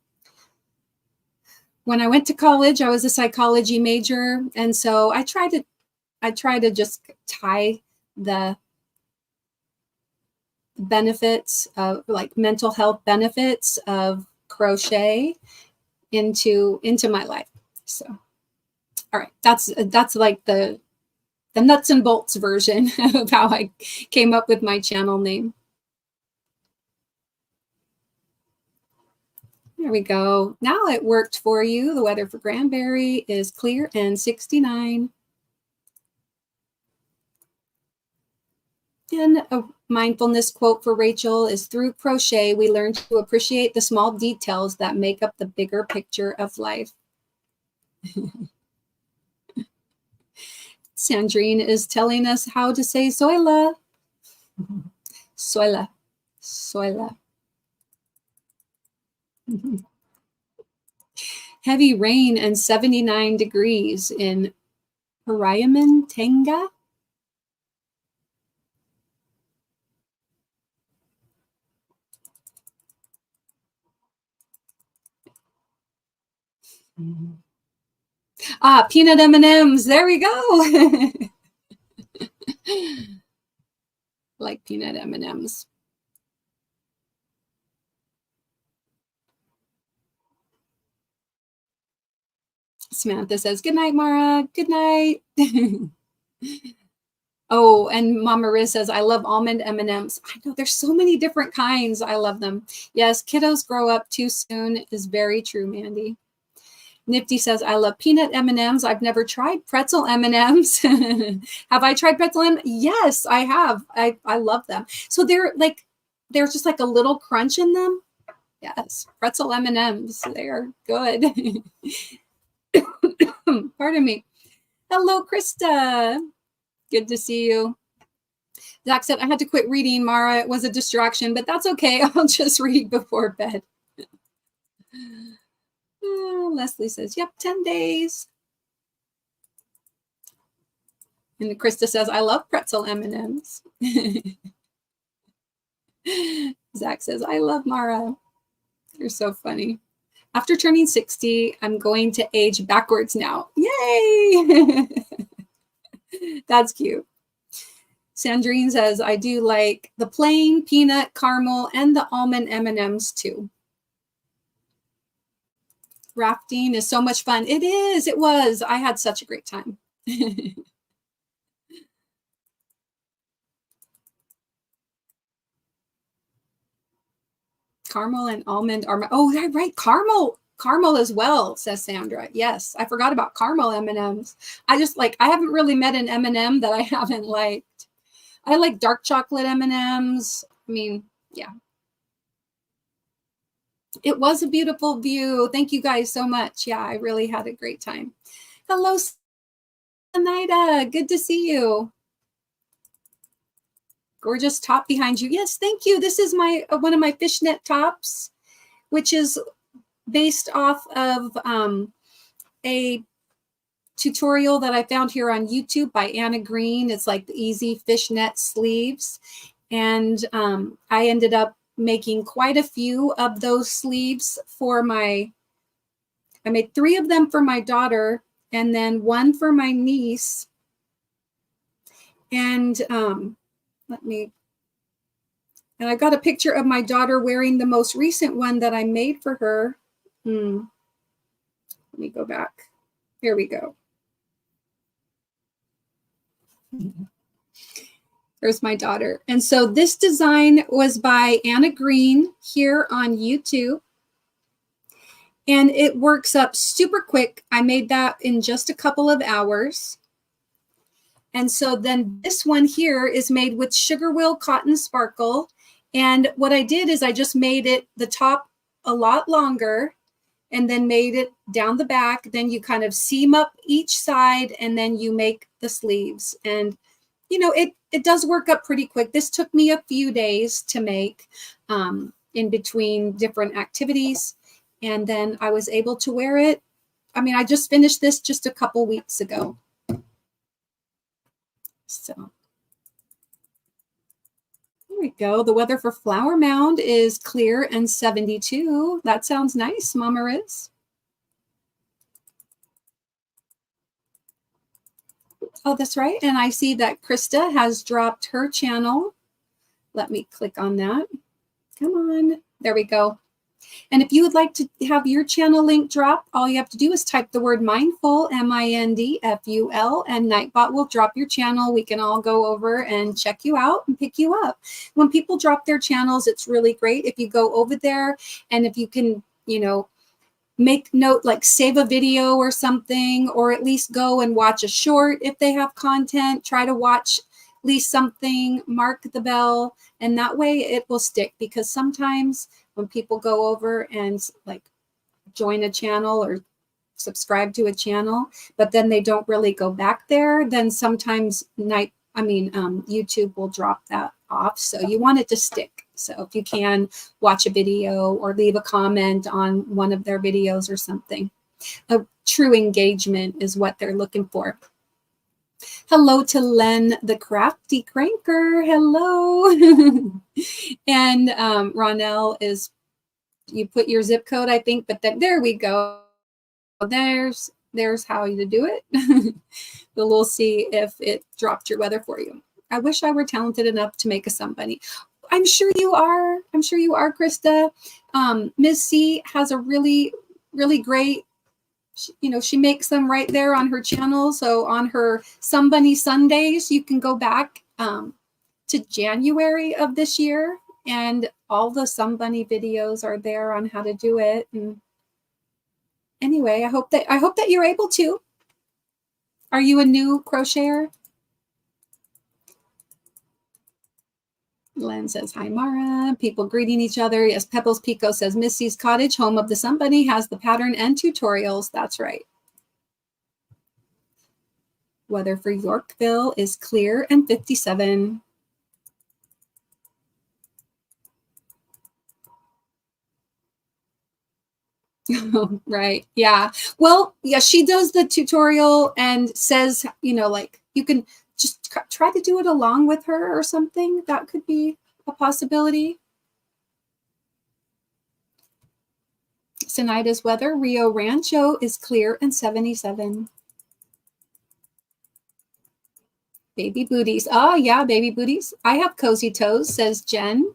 I went to college, I was a psychology major, and so I try to just tie the benefits of like mental health benefits of crochet into my life. So, all right, that's like the nuts and bolts version of how I came up with my channel name. There we go. Now it worked for you. The weather for Granbury is clear and 69. And a mindfulness quote for Rachel is, through crochet, we learn to appreciate the small details that make up the bigger picture of life. Sandrine is telling us how to say soila. Soila. Soila. Heavy rain and 79 degrees in Paraiman, Tenga. Peanut M&Ms. There we go. Like peanut M&Ms. Samantha says, good night, Mara. Good night. Oh, and Mama Riz says, I love almond M&Ms. I know there's so many different kinds. I love them. Yes, kiddos grow up too soon is very true, Mandy. Nifty says, I love peanut M&Ms. I've never tried pretzel M&Ms. Have I tried pretzel M? Yes, I have. I love them. So there's just like a little crunch in them. Yes, pretzel M&Ms. They are good. Pardon me. Hello, Krista. Good to see you. Zach said, I had to quit reading, Mara. It was a distraction, but that's okay. I'll just read before bed. Leslie says, yep, 10 days. And Krista says, I love pretzel M&Ms. Zach says, I love Mara. You're so funny. After turning 60, I'm going to age backwards now. Yay! That's cute. Sandrine says, I do like the plain peanut caramel and the almond M&Ms too. Rafting is so much fun. It is. It was. I had such a great time. Caramel and almond are oh, right. Caramel as well, says Sandra. Yes, I forgot about caramel M&Ms. I haven't really met an M&M that I haven't liked. I like dark chocolate M&Ms. I mean, yeah. It was a beautiful view. Thank you guys so much. Yeah, I really had a great time. Hello, Sanaida. Good to see you. Gorgeous top behind you. Yes, thank you. This is my one of my fishnet tops, which is based off of a tutorial that I found here on YouTube by Anna Green. It's like the easy fishnet sleeves. And I ended up making quite a few of those sleeves for I made 3 of them for my daughter and then 1 for my niece. And and I got a picture of my daughter wearing the most recent one that I made for her. Let me go back. Here we go. There's my daughter. And so this design was by Anna Green here on YouTube. And it works up super quick. I made that in just a couple of hours. And so then this one here is made with Sugar Will Cotton Sparkle. And what I did is I just made it the top a lot longer and then made it down the back. Then you kind of seam up each side and then you make the sleeves. And, you know, it does work up pretty quick. This took me a few days to make in between different activities. And then I was able to wear it. I mean, I just finished this just a couple weeks ago. So here we go. The weather for Flower Mound is clear and 72. That sounds nice, Mama Riz. Oh, that's right. And I see that Krista has dropped her channel. Let me click on that. Come on. There we go. And if you would like to have your channel link drop, all you have to do is type the word mindful, MINDFUL, and Nightbot will drop your channel. We can all go over and check you out and pick you up. When people drop their channels, it's really great if you go over there and if you can, you know, make note, like save a video or something, or at least go and watch a short if they have content. Try to watch at least something, mark the bell, and that way it will stick, because sometimes when people go over and like join a channel or subscribe to a channel, but then they don't really go back there, then sometimes YouTube will drop that off. So you want it to stick. So if you can watch a video or leave a comment on one of their videos or something, a true engagement is what they're looking for. Hello to Len, the crafty cranker. Hello. And Ronell is, you put your zip code, I think, but then there we go. There's how you do it. But we'll see if it dropped your weather for you. I wish I were talented enough to make a somebody. I'm sure you are. I'm sure you are, Krista. Ms. C has a really, really great, you know, she makes them right there on her channel. So on her Somebody Sundays, you can go back to January of this year, and all the Somebody videos are there on how to do it. And anyway, I hope that you're able to. Are you a new crocheter? Len says, hi, Mara. People greeting each other. Yes, Pebbles Pico says, Missy's Cottage, home of the Somebody, has the pattern and tutorials. That's right. Weather for Yorkville is clear and 57. Right. Yeah. Well, yeah, she does the tutorial and says, you know, like you can just try to do it along with her or something. That could be a possibility. Tonight's weather, Rio Rancho is clear and 77. Baby booties. Oh, yeah, baby booties. I have cozy toes, says Jen.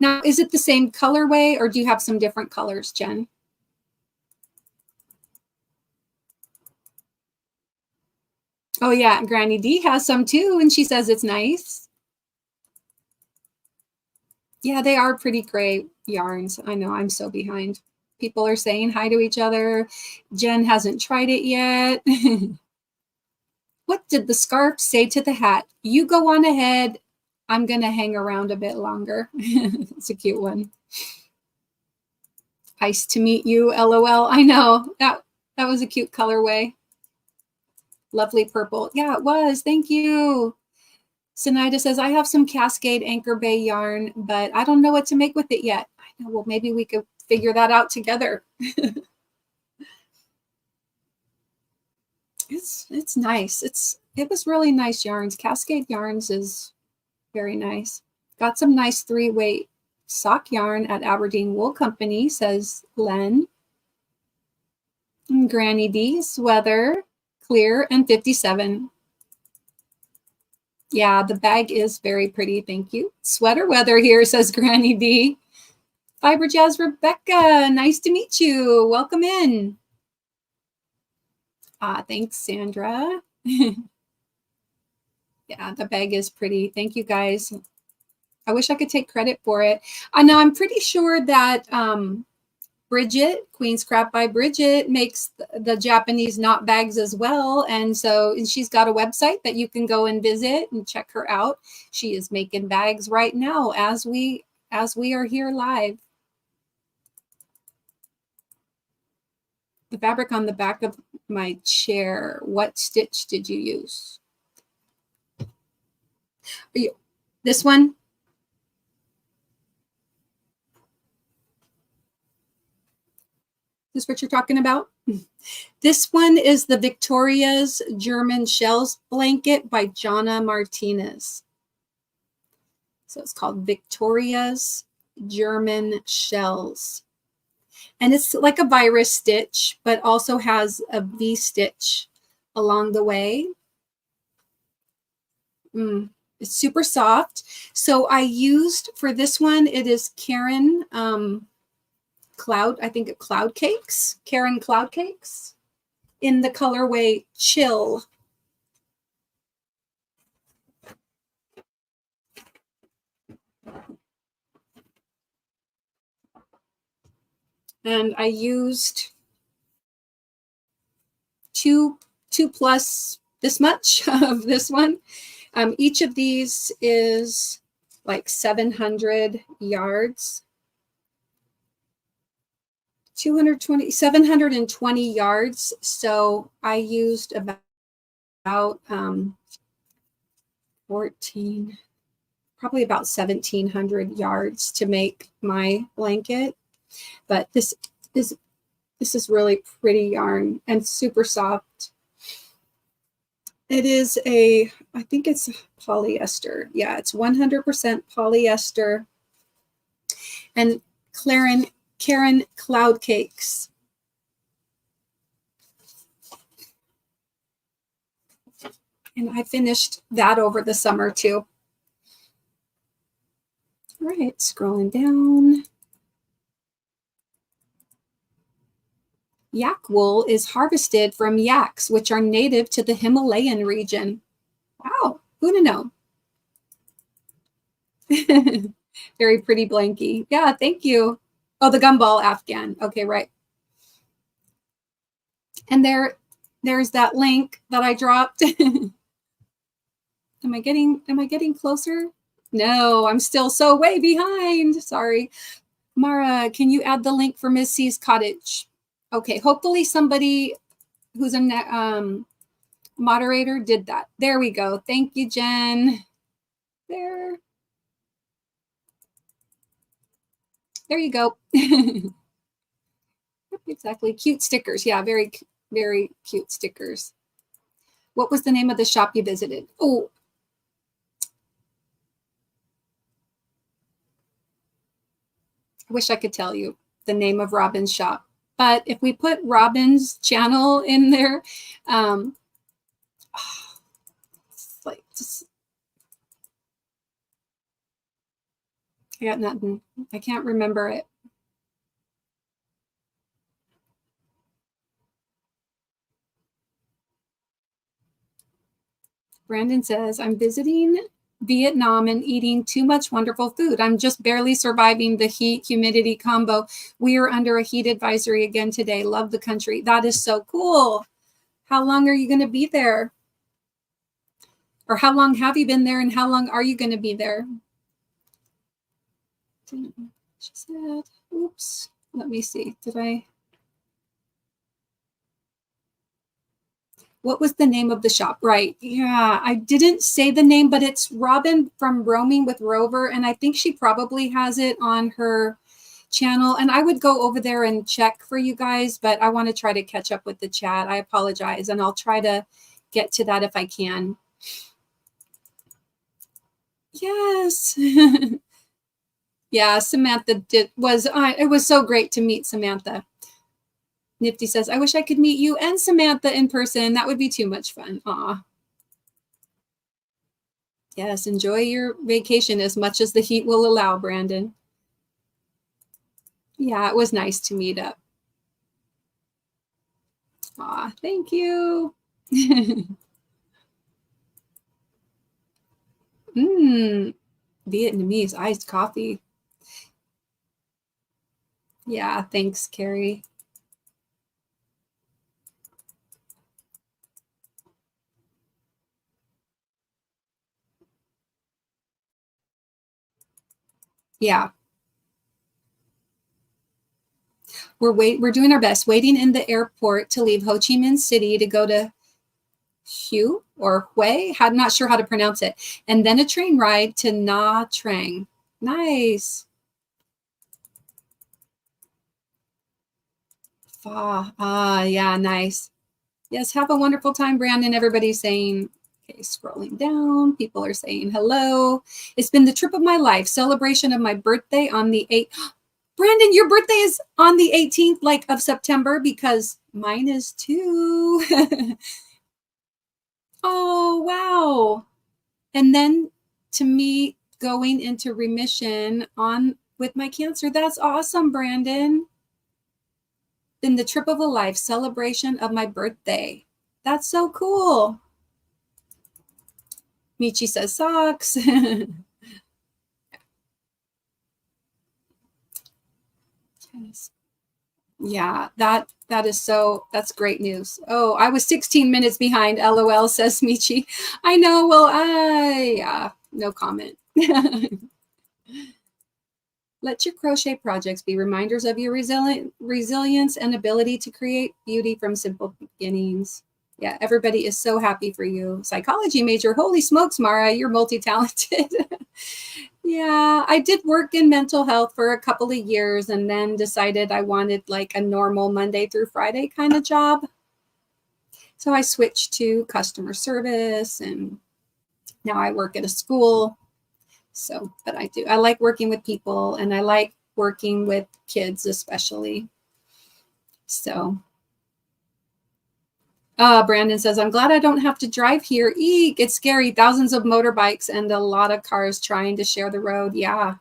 Now, is it the same colorway or do you have some different colors, Jen? Oh yeah, Granny D has some too, and she says it's nice. Yeah, they are pretty great yarns. I know, I'm so behind. People are saying hi to each other. Jen hasn't tried it yet. What did the scarf say to the hat? You go on ahead. I'm going to hang around a bit longer. It's a cute one. Nice to meet you, LOL. I know. That was a cute colorway. Lovely purple. Yeah, it was. Thank you. Sinaida says, I have some Cascade Anchor Bay yarn, but I don't know what to make with it yet. I know, well, maybe we could figure that out together. It's nice. It was really nice yarns. Cascade Yarns is very nice. Got some nice 3-weight sock yarn at Aberdeen Wool Company, says Len. And Granny D's weather, clear and 57. Yeah, the bag is very pretty. Thank you. Sweater weather here, says Granny D. Fiber Jazz Rebecca, nice to meet you. Welcome in. Thanks, Sandra. Yeah, the bag is pretty. Thank you, guys. I wish I could take credit for it. I know, I'm pretty sure that Bridget, Queen Scrap by Bridget, makes the Japanese knot bags as well. And she's got a website that you can go and visit and check her out. She is making bags right now as we are here live. The fabric on the back of my chair, what stitch did you use? This one? Is what you're talking about? This one is the Victoria's German Shells blanket by Jana Martinez. So it's called Victoria's German Shells. And it's like a virus stitch, but also has a V stitch along the way. It's super soft. So I used for this one, it is Karen Cloud, I think Cloud Cakes, Karen Cloud Cakes in the colorway Chill. And I used two plus this much of this one. Each of these is like 700 yards. 720 yards. So I used about 14, probably about 1,700 yards to make my blanket. But this is really pretty yarn and super soft. It is I think it's polyester. Yeah, it's 100% polyester. And Karen Cloud Cakes. And I finished that over the summer too. All right, scrolling down. Yak wool is harvested from yaks, which are native to the Himalayan region. Wow, who'd know? Very pretty blankie. Yeah, thank you. Oh, the gumball Afghan. Okay, right. And there's that link that I dropped. Am I getting closer? No, I'm still so way behind. Sorry. Mara, can you add the link for Miss C's cottage? Okay, hopefully somebody who's a moderator did that. There we go. Thank you, Jen. There you go. Exactly. Cute stickers. Yeah, very, very cute stickers. What was the name of the shop you visited? Oh, I wish I could tell you the name of Robin's shop. But if we put Robin's channel in there, it's like just, I got nothing. I can't remember it. Brandon says, I'm visiting Vietnam and eating too much wonderful food. I'm just barely surviving the heat humidity combo. We are under a heat advisory again today. Love the country. That is so cool. How long are you going to be there? Or how long have you been there and how long are you going to be there? She said, oops, let me see. What was the name of the shop? Right. Yeah, I didn't say the name, but it's Robin from Roaming with Rover. And I think she probably has it on her channel. And I would go over there and check for you guys, but I want to try to catch up with the chat. I apologize. And I'll try to get to that if I can. Yes. Yeah, Samantha it was so great to meet Samantha. Nifty says, I wish I could meet you and Samantha in person. That would be too much fun. Aw. Yes, enjoy your vacation as much as the heat will allow, Brandon. Yeah, it was nice to meet up. Aw, thank you. Vietnamese iced coffee. Yeah, thanks, Carrie. Yeah. We're doing our best, waiting in the airport to leave Ho Chi Minh City to go to Hue or Hue. I'm not sure how to pronounce it. And then a train ride to Nha Trang. Nice. Yeah, nice. Yes, have a wonderful time, Brandon. Everybody's saying, okay, scrolling down. People are saying hello. It's been the trip of my life. Celebration of my birthday on the 8th. Brandon, your birthday is on the 18th, like of September, because mine is too. Oh, wow. And then to me going into remission on with my cancer. That's awesome, Brandon. Been the trip of a life, celebration of my birthday. That's so cool. Michi says socks. Yeah, that's great news. Oh, I was 16 minutes behind. LOL, says Michi. I know. Well, no comment. Let your crochet projects be reminders of your resilience and ability to create beauty from simple beginnings. Yeah, everybody is so happy for you. Psychology major. Holy smokes, Mara, you're multi-talented. Yeah, I did work in mental health for a couple of years and then decided I wanted like a normal Monday through Friday kind of job. So I switched to customer service and now I work at a school. So, but I like working with people and I like working with kids especially. So, Brandon says, I'm glad I don't have to drive here. Eek, it's scary. Thousands of motorbikes and a lot of cars trying to share the road. Yeah.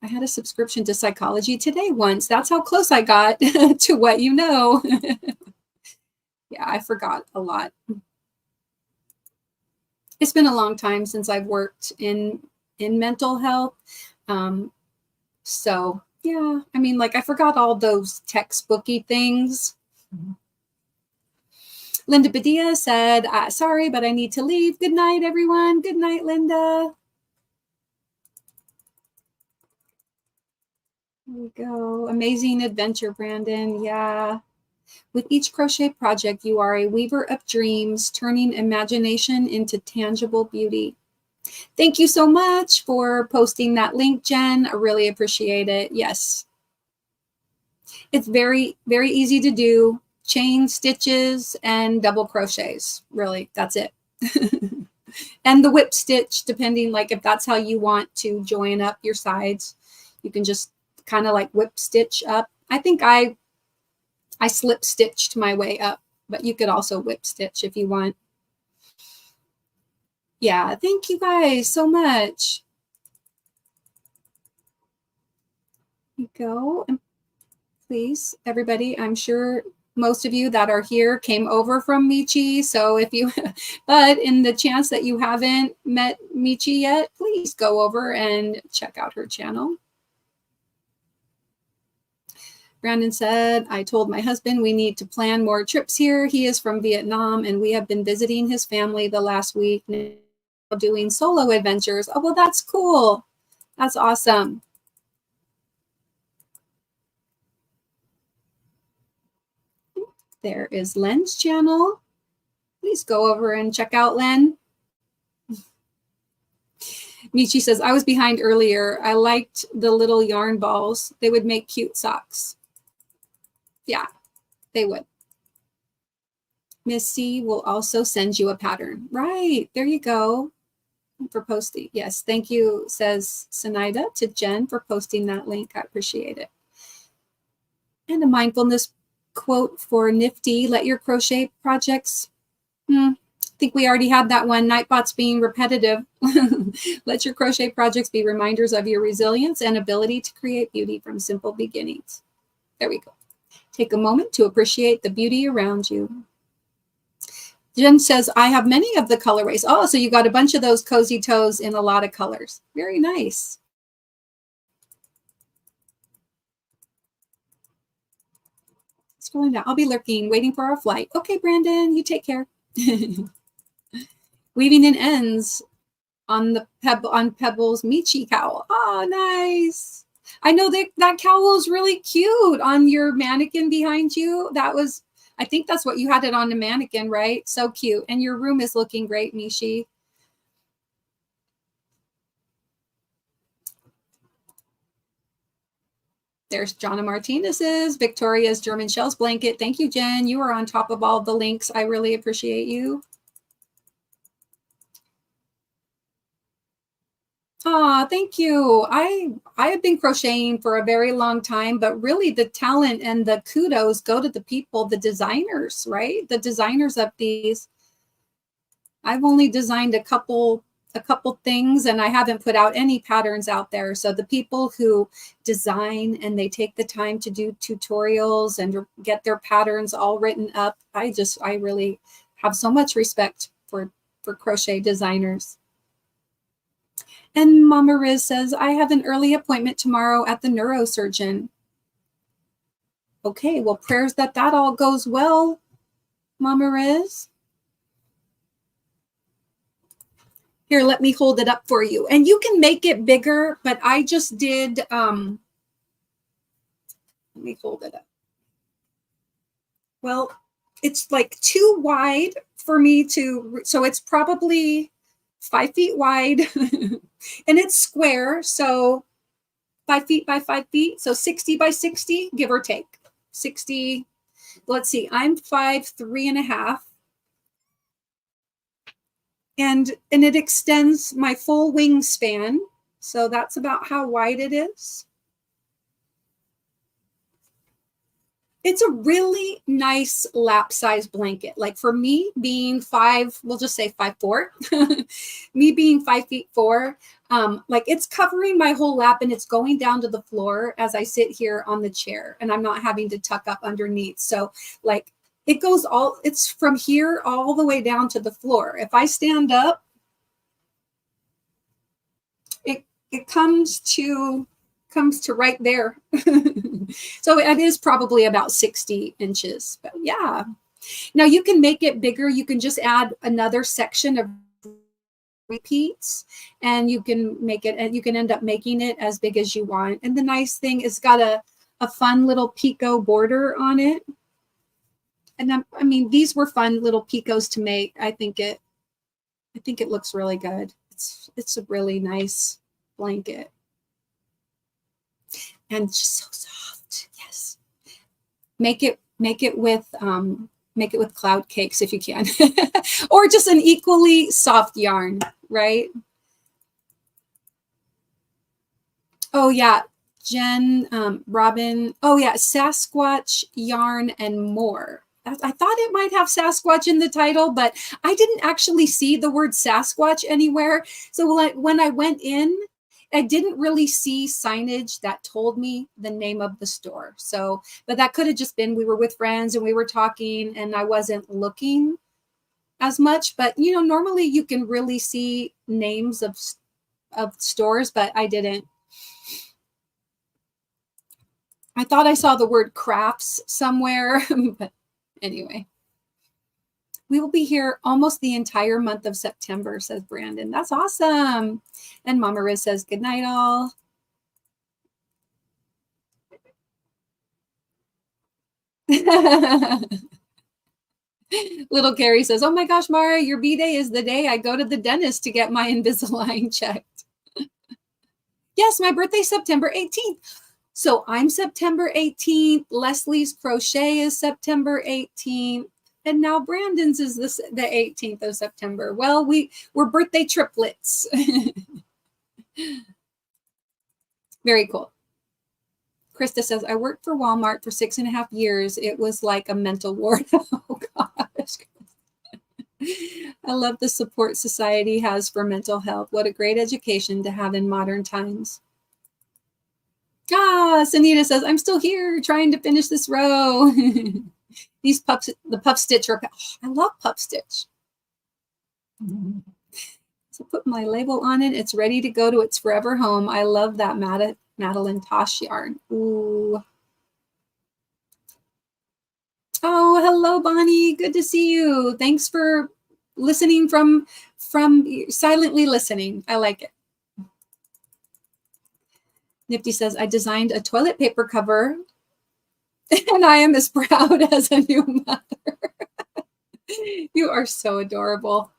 I had a subscription to Psychology Today once. That's how close I got to what you know. Yeah, I forgot a lot. It's been a long time since I've worked in mental health. So yeah, I mean, like I forgot all those textbooky things. Linda Badia said, sorry, but I need to leave. Good night, everyone. Good night, Linda. There we go. Amazing adventure, Brandon. Yeah. With each crochet project, you are a weaver of dreams, turning imagination into tangible beauty. Thank you so much for posting that link, Jen. I really appreciate it. Yes. It's very, very easy to do. Chain stitches and double crochets. Really, that's it. And the whip stitch, depending like if that's how you want to join up your sides, you can just kind of like whip stitch up. I think I slip stitched my way up, but you could also whip stitch if you want. Yeah, thank you guys so much. Here you go. And please, everybody, I'm sure most of you that are here came over from Michi. So if you, but in the chance that you haven't met Michi yet, please go over and check out her channel. Brandon said, I told my husband we need to plan more trips here. He is from Vietnam and we have been visiting his family the last week, doing solo adventures. Oh, well, that's cool. That's awesome. There is Len's channel. Please go over and check out Len. Michi says, I was behind earlier. I liked the little yarn balls. They would make cute socks. Yeah, they would. Missy will also send you a pattern. Right, there you go. For posting. Yes, thank you, says Sinaida to Jen for posting that link. I appreciate it. And a mindfulness quote for Nifty, let your crochet projects, I think we already had that one, Nightbots being repetitive. Let your crochet projects be reminders of your resilience and ability to create beauty from simple beginnings. There we go. Take a moment to appreciate the beauty around you. Jen says, I have many of the colorways. Oh, so you got a bunch of those cozy toes in a lot of colors. Very nice. Scrolling down. I'll be lurking, waiting for our flight. Okay, Brandon, you take care. Weaving in ends on the Pebbles Michi cowl. Oh, nice. I know that cowl is really cute on your mannequin behind you. That was, I think that's what you had it on the mannequin, right? So cute. And your room is looking great, Michi. There's Jonna Martinez's Victoria's German Shells blanket. Thank you, Jen. You are on top of all the links. I really appreciate you. Oh, thank you. I have been crocheting for a very long time, but really the talent and the kudos go to the people, the designers, right? The designers of these. I've only designed a couple things and I haven't put out any patterns out there. So the people who design and they take the time to do tutorials and get their patterns all written up, I really have so much respect for crochet designers. And Mama Riz says, I have an early appointment tomorrow at the neurosurgeon. Okay, well, prayers that all goes well, Mama Riz. Here, let me hold it up for you. And you can make it bigger, but I just did, let me hold it up. Well, it's like too wide for me to, so it's probably 5 feet wide and it's square. So 5 feet by 5 feet. So 60 by 60, give or take 60. Let's see, I'm 5'3½". And it extends my full wingspan. So that's about how wide it is. It's a really nice lap size blanket. Like for me being we'll just say 5'4", me being 5'4", like it's covering my whole lap and it's going down to the floor as I sit here on the chair and I'm not having to tuck up underneath. So like it's from here all the way down to the floor. If I stand up, it comes to right there. So it is probably about 60 inches, but yeah. Now you can make it bigger. You can just add another section of repeats and you can make it, and you can end up making it as big as you want. And the nice thing is got a fun little picot border on it. And I mean, these were fun little picots to make. I think it looks really good. It's a really nice blanket. And just so soft. Yes. Make it with cloud cakes if you can. Or just an equally soft yarn, right? Oh yeah, Jen, Robin. Oh yeah, Sasquatch yarn and more. I thought it might have Sasquatch in the title, but I didn't actually see the word Sasquatch anywhere. So when I went in, I didn't really see signage that told me the name of the store. So, but that could have just been we were with friends and we were talking and I wasn't looking as much. But, you know, normally you can really see names of stores, but I didn't. I thought I saw the word crafts somewhere, but anyway. We will be here almost the entire month of September, says Brandon. That's awesome. And Mama Riz says, good night, all. Little Carrie says, oh my gosh, Mara, your B-Day is the day I go to the dentist to get my Invisalign checked. Yes, my birthday's September 18th. So I'm September 18th. Leslie's crochet is September 18th. And now Brandon's is the 18th of September. Well, we're birthday triplets. Very cool. Krista says, I worked for Walmart for 6.5 years. It was like a mental ward. Oh, gosh. I love the support society has for mental health. What a great education to have in modern times. Ah, Sanita says, I'm still here trying to finish this row. These pups, the puff stitch are, I love puff stitch. So put my label on it. It's ready to go to its forever home. I love that Madeline Tosh yarn. Ooh. Oh, hello, Bonnie. Good to see you. Thanks for listening from silently listening. I like it. Nifty says, I designed a toilet paper cover and I am as proud as a new mother. You are so adorable.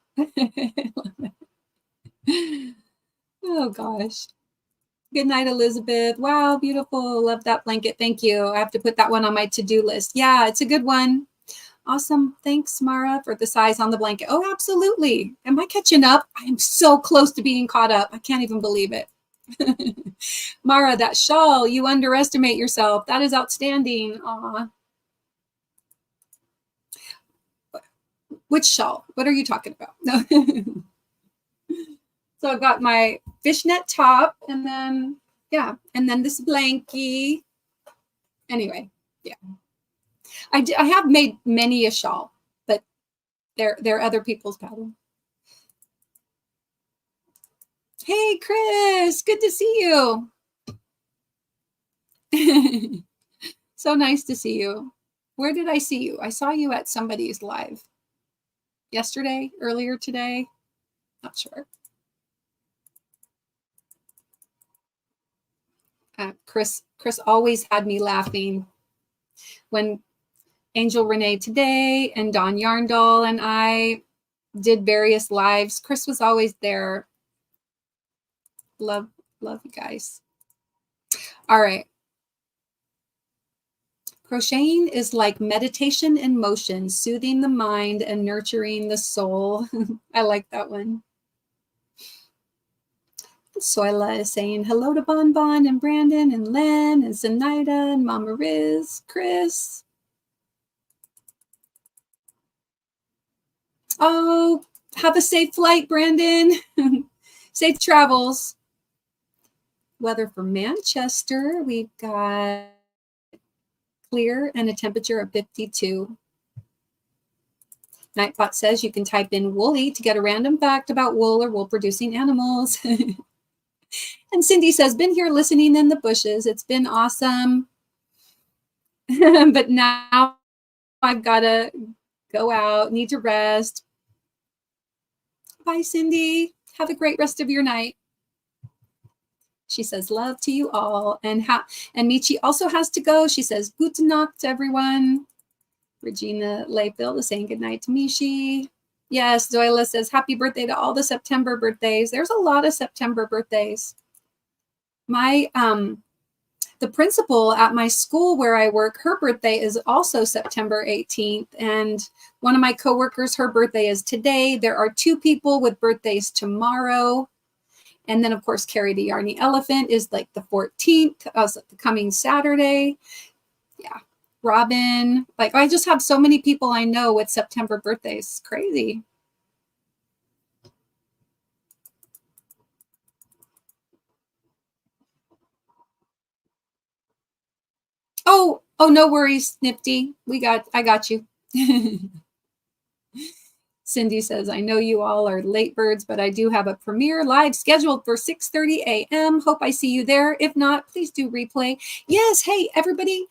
Oh, gosh. Good night, Elizabeth. Wow, beautiful. Love that blanket. Thank you. I have to put that one on my to-do list. Yeah, it's a good one. Awesome. Thanks, Mara, for the size on the blanket. Oh, absolutely. Am I catching up? I am so close to being caught up. I can't even believe it. Mara, that shawl, you underestimate yourself. That is outstanding. Aw. Which shawl? What are you talking about? No. So I've got my fishnet top and then, yeah, and then this blankie. Anyway, yeah. I have made many a shawl, but they're other people's pattern. Hey, Chris, good to see you. So nice to see you. Where did I see you? I saw you at somebody's live yesterday, earlier today. Not sure. Chris always had me laughing when Angel Renee today and Dawn Yarndoll and I did various lives. Chris was always there. Love you guys. All right. Crocheting is like meditation in motion, soothing the mind and nurturing the soul. I like that one. Soila is saying hello to Bon Bon and Brandon and Len and Zenaida and Mama Riz, Chris. Oh, have a safe flight, Brandon. Safe travels. Weather for Manchester, we've got clear and a temperature of 52. Nightbot says you can type in woolly to get a random fact about wool or wool producing animals. And Cindy says, been here listening in the bushes. It's been awesome. But now I've got to go out, need to rest. Bye, Cindy. Have a great rest of your night. She says, love to you all. And Michi also has to go. She says, gute Nacht, everyone. Regina Layfield is saying goodnight to Michi. Yes, Zoila says, happy birthday to all the September birthdays. There's a lot of September birthdays. My, the principal at my school where I work, her birthday is also September 18th. And one of my coworkers, her birthday is today. There are 2 people with birthdays tomorrow. And then, of course, Carrie the Yarny Elephant is like the 14th, the coming Saturday. Yeah. Robin. Like, I just have so many people I know with September birthdays. It's crazy. Oh, no worries, Nifty. I got you. Cindy says, I know you all are late birds, but I do have a premiere live scheduled for 6:30 a.m. Hope I see you there. If not, please do replay. Yes. Hey, everybody.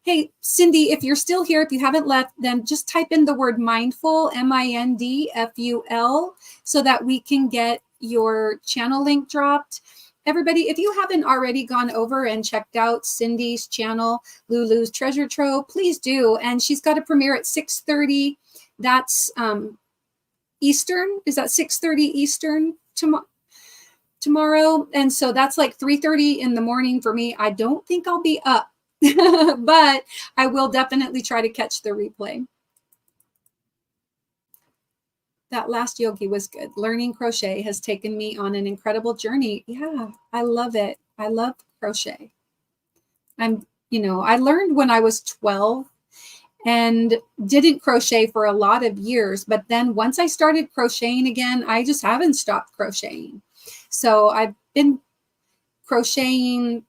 Hey, Cindy, if you're still here, if you haven't left, then just type in the word mindful, MINDFUL, so that we can get your channel link dropped. Everybody, if you haven't already gone over and checked out Cindy's channel, Lulu's Treasure Trove, please do. And she's got a premiere at 6:30. That's Eastern. Is that 6:30 Eastern tomorrow? And so that's like 3:30 in the morning for me. I don't think I'll be up, but I will definitely try to catch the replay. That last yogi was good. Learning crochet has taken me on an incredible journey. Yeah, I love it. I love crochet. I learned when I was 12 and didn't crochet for a lot of years. But then once I started crocheting again, I just haven't stopped crocheting. So I've been crocheting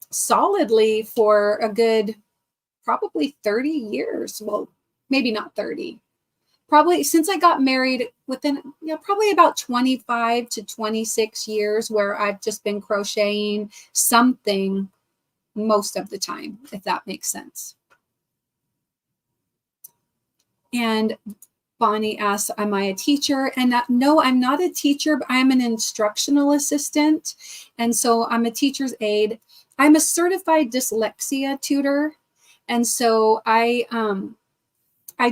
solidly for a good, probably 30 years. Well, maybe not 30. Probably since I got married, within probably about 25 to 26 years, where I've just been crocheting something most of the time, if that makes sense. And Bonnie asks, am I a teacher? And no, I'm not a teacher, but I'm an instructional assistant. And so I'm a teacher's aide. I'm a certified dyslexia tutor. And so I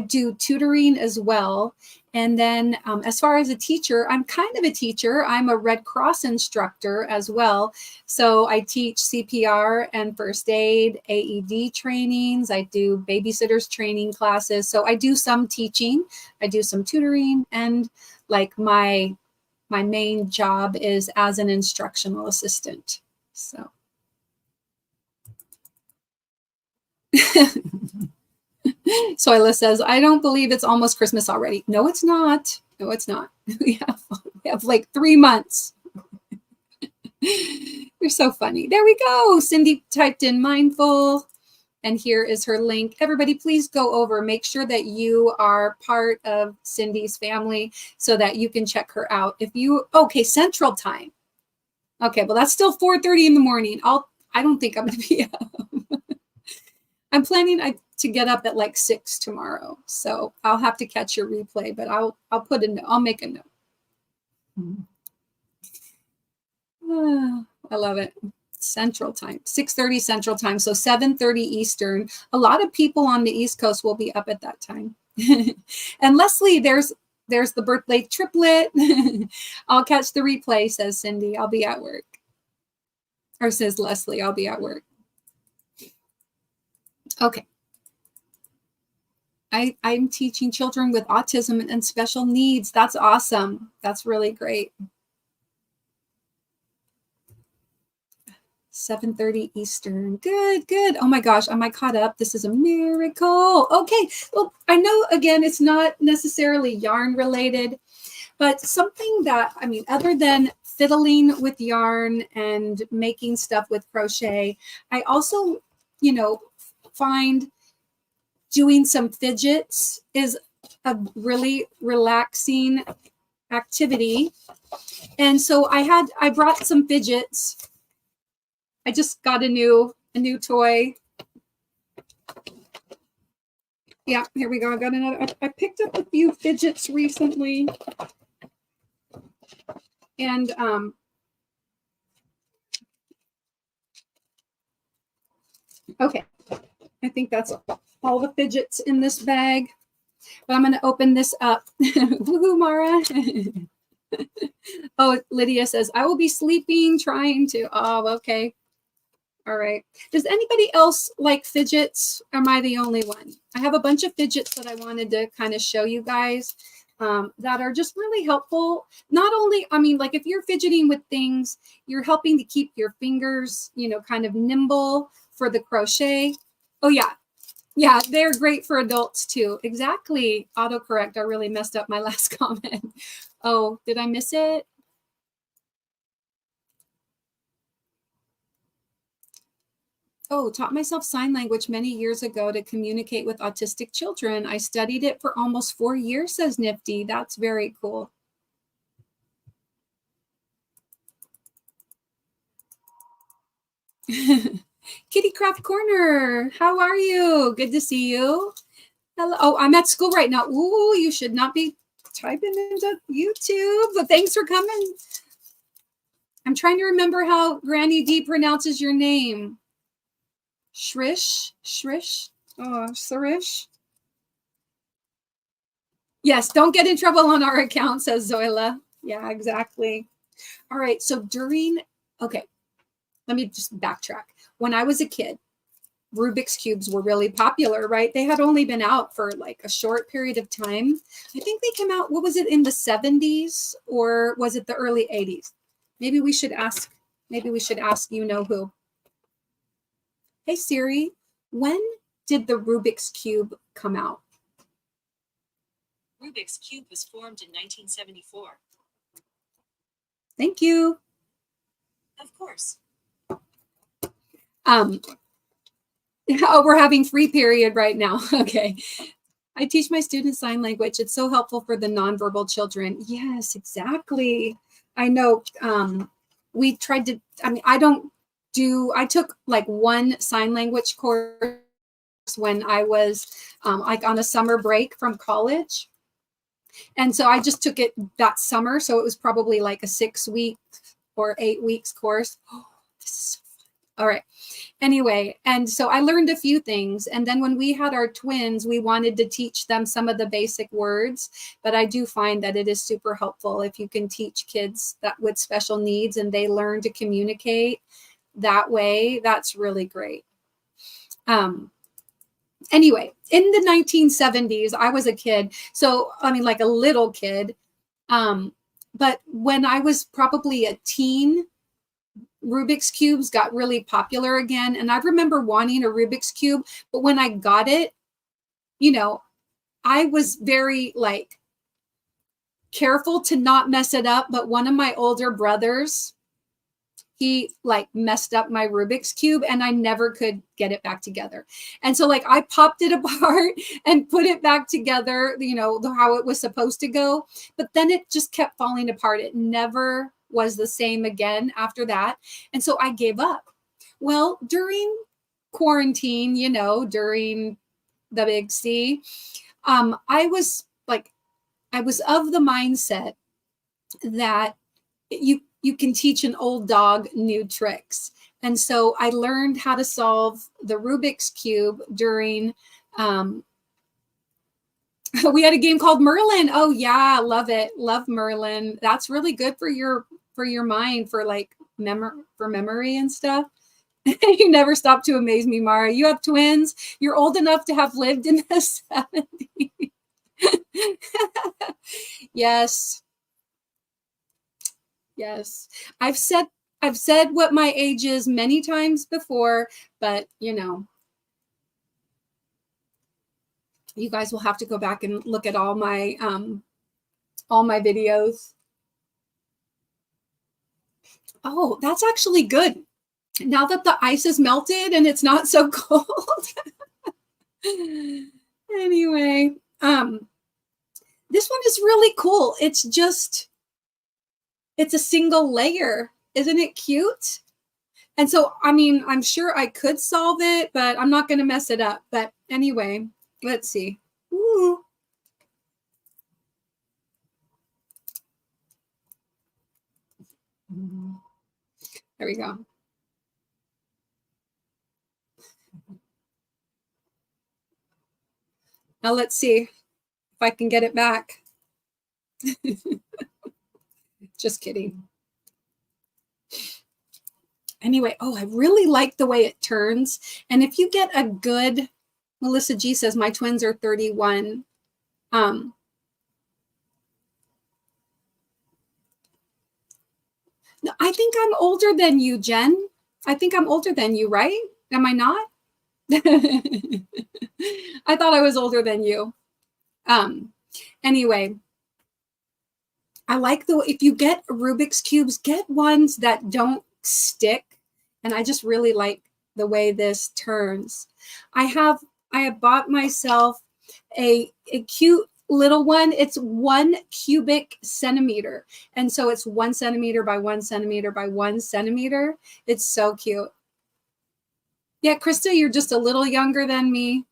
do tutoring as well. And then as far as a teacher, I'm kind of a teacher. I'm a Red Cross instructor as well. So I teach CPR and first aid, AED trainings. I do babysitters training classes. So I do some teaching, I do some tutoring, and like my main job is as an instructional assistant. So. Soila says, I don't believe it's almost Christmas already. No, it's not. No, it's not. We have like 3 months. You're so funny. There we go. Cindy typed in mindful. And here is her link. Everybody, please go over. Make sure that you are part of Cindy's family so that you can check her out. Okay, Central Time. Okay, well, that's still 4:30 in the morning. I don't think I'm going to be up. I'm planning to get up at like 6 tomorrow. So I'll have to catch your replay, but I'll make a note. I love it. Central Time, 6:30 Central Time. So 7:30 Eastern. A lot of people on the East Coast will be up at that time. And Leslie, there's the birthday triplet. I'll catch the replay, says Cindy. I'll be at work. Or says Leslie, I'll be at work. Okay. I'm teaching children with autism and special needs. That's awesome. That's really great. 7:30 Eastern. Good, good. Oh my gosh, am I caught up? This is a miracle. Okay. Well, I know, again, it's not necessarily yarn related, but something that, other than fiddling with yarn and making stuff with crochet, I also, find doing some fidgets is a really relaxing activity. And so I brought some fidgets. I just got a new toy. Yeah, here we go. I got another. I picked up a few fidgets recently. And okay. I think that's all the fidgets in this bag. But I'm going to open this up. Woohoo, Mara. Oh, Lydia says, I will be sleeping, trying to. Oh, okay. All right. Does anybody else like fidgets? Am I the only one? I have a bunch of fidgets that I wanted to kind of show you guys that are just really helpful. Not only, like if you're fidgeting with things, you're helping to keep your fingers, kind of nimble for the crochet. Oh, yeah. Yeah, they're great for adults too. Exactly. Autocorrect. I really messed up my last comment. Oh, did I miss it? Oh, taught myself sign language many years ago to communicate with autistic children. I studied it for almost 4 years, says Nifty. That's very cool. Kitty Craft Corner, how are you? Good to see you. Hello. Oh, I'm at school right now. Ooh, you should not be typing into YouTube, but thanks for coming. I'm trying to remember how Granny D pronounces your name. Shrish? Oh, Sarish? Yes, don't get in trouble on our account, says Zoila. Yeah, exactly. All right, so okay, let me just backtrack. When I was a kid, Rubik's Cubes were really popular, right? They had only been out for like a short period of time. I think they came out, what was it, in the 70s or was it the early 80s? Maybe we should ask you know who. Hey Siri, when did the Rubik's Cube come out? Rubik's Cube was formed in 1974. Thank you. Of course. Oh, we're having free period right now. Okay. I teach my students sign language. It's so helpful for the nonverbal children. Yes, exactly. I know. We tried to, I took like one sign language course when I was like on a summer break from college. And so I just took it that summer. So it was probably like a 6 week or 8 weeks course. Oh, this is so fun. All right. Anyway, and so I learned a few things. And then when we had our twins, we wanted to teach them some of the basic words. But I do find that it is super helpful if you can teach kids that with special needs and they learn to communicate that way. That's really great. Anyway, in the 1970s, I was a kid. So, I mean, like a little kid. But when I was probably a teen, Rubik's Cubes got really popular again. And I remember wanting a Rubik's Cube, but when I got it, you know, I was very like careful to not mess it up. But one of my older brothers, he like messed up my Rubik's Cube and I never could get it back together. And so like I popped it apart and put it back together, you know, how it was supposed to go. But then it just kept falling apart. It never was the same again after that. And so I gave up. Well, during quarantine, you know, during the big C, I was of the mindset that you can teach an old dog new tricks. And so I learned how to solve the Rubik's Cube during, we had a game called Merlin. Oh yeah, love it. Love Merlin. That's really good for your mind, for like memory and stuff. You never stop to amaze me, Mara. You have twins. You're old enough to have lived in the 70s. Yes. Yes. I've said what my age is many times before, but you know, you guys will have to go back and look at all my videos. Oh, that's actually good. Now that the ice is melted and it's not so cold. Anyway, this one is really cool. It's a single layer. Isn't it cute? And so, I mean, I'm sure I could solve it, but I'm not going to mess it up. But anyway, let's see. Ooh. There we go. Now let's see if I can get it back. Just kidding. Anyway, oh, I really like the way it turns. And if you get a good, Melissa G says, my twins are 31. No, I think I'm older than you, Jen. I think I'm older than you, right? Am I not? I thought I was older than you. Anyway, I like if you get Rubik's Cubes, get ones that don't stick. And I just really like the way this turns. I have bought myself a cute little one. It's 1 cubic centimeter. And so it's 1 centimeter by 1 centimeter by 1 centimeter. It's so cute. Yeah, Krista, you're just a little younger than me.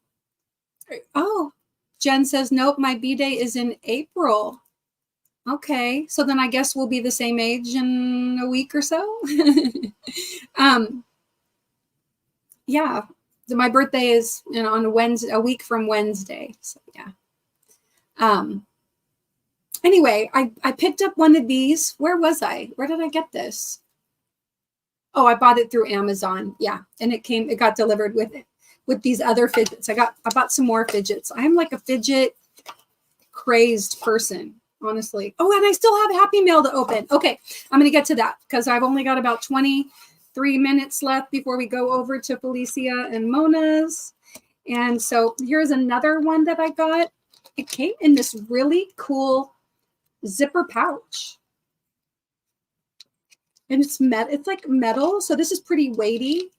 Oh, Jen says, nope, my B-Day is in April. Okay, so then I guess we'll be the same age in a week or so. Yeah, so my birthday is on a Wednesday, a week from Wednesday. So yeah. Anyway, I picked up one of these. Where was I? Where did I get this? Oh, I bought it through Amazon. Yeah, and it got delivered with it, with these other fidgets. I bought some more fidgets. I'm like a fidget crazed person, honestly. Oh, and I still have Happy Mail to open. Okay, I'm going to get to that because I've only got about 23 minutes left before we go over to Felicia and Mona's. And so here's another one that I got. It came in this really cool zipper pouch. And it's like metal, so this is pretty weighty.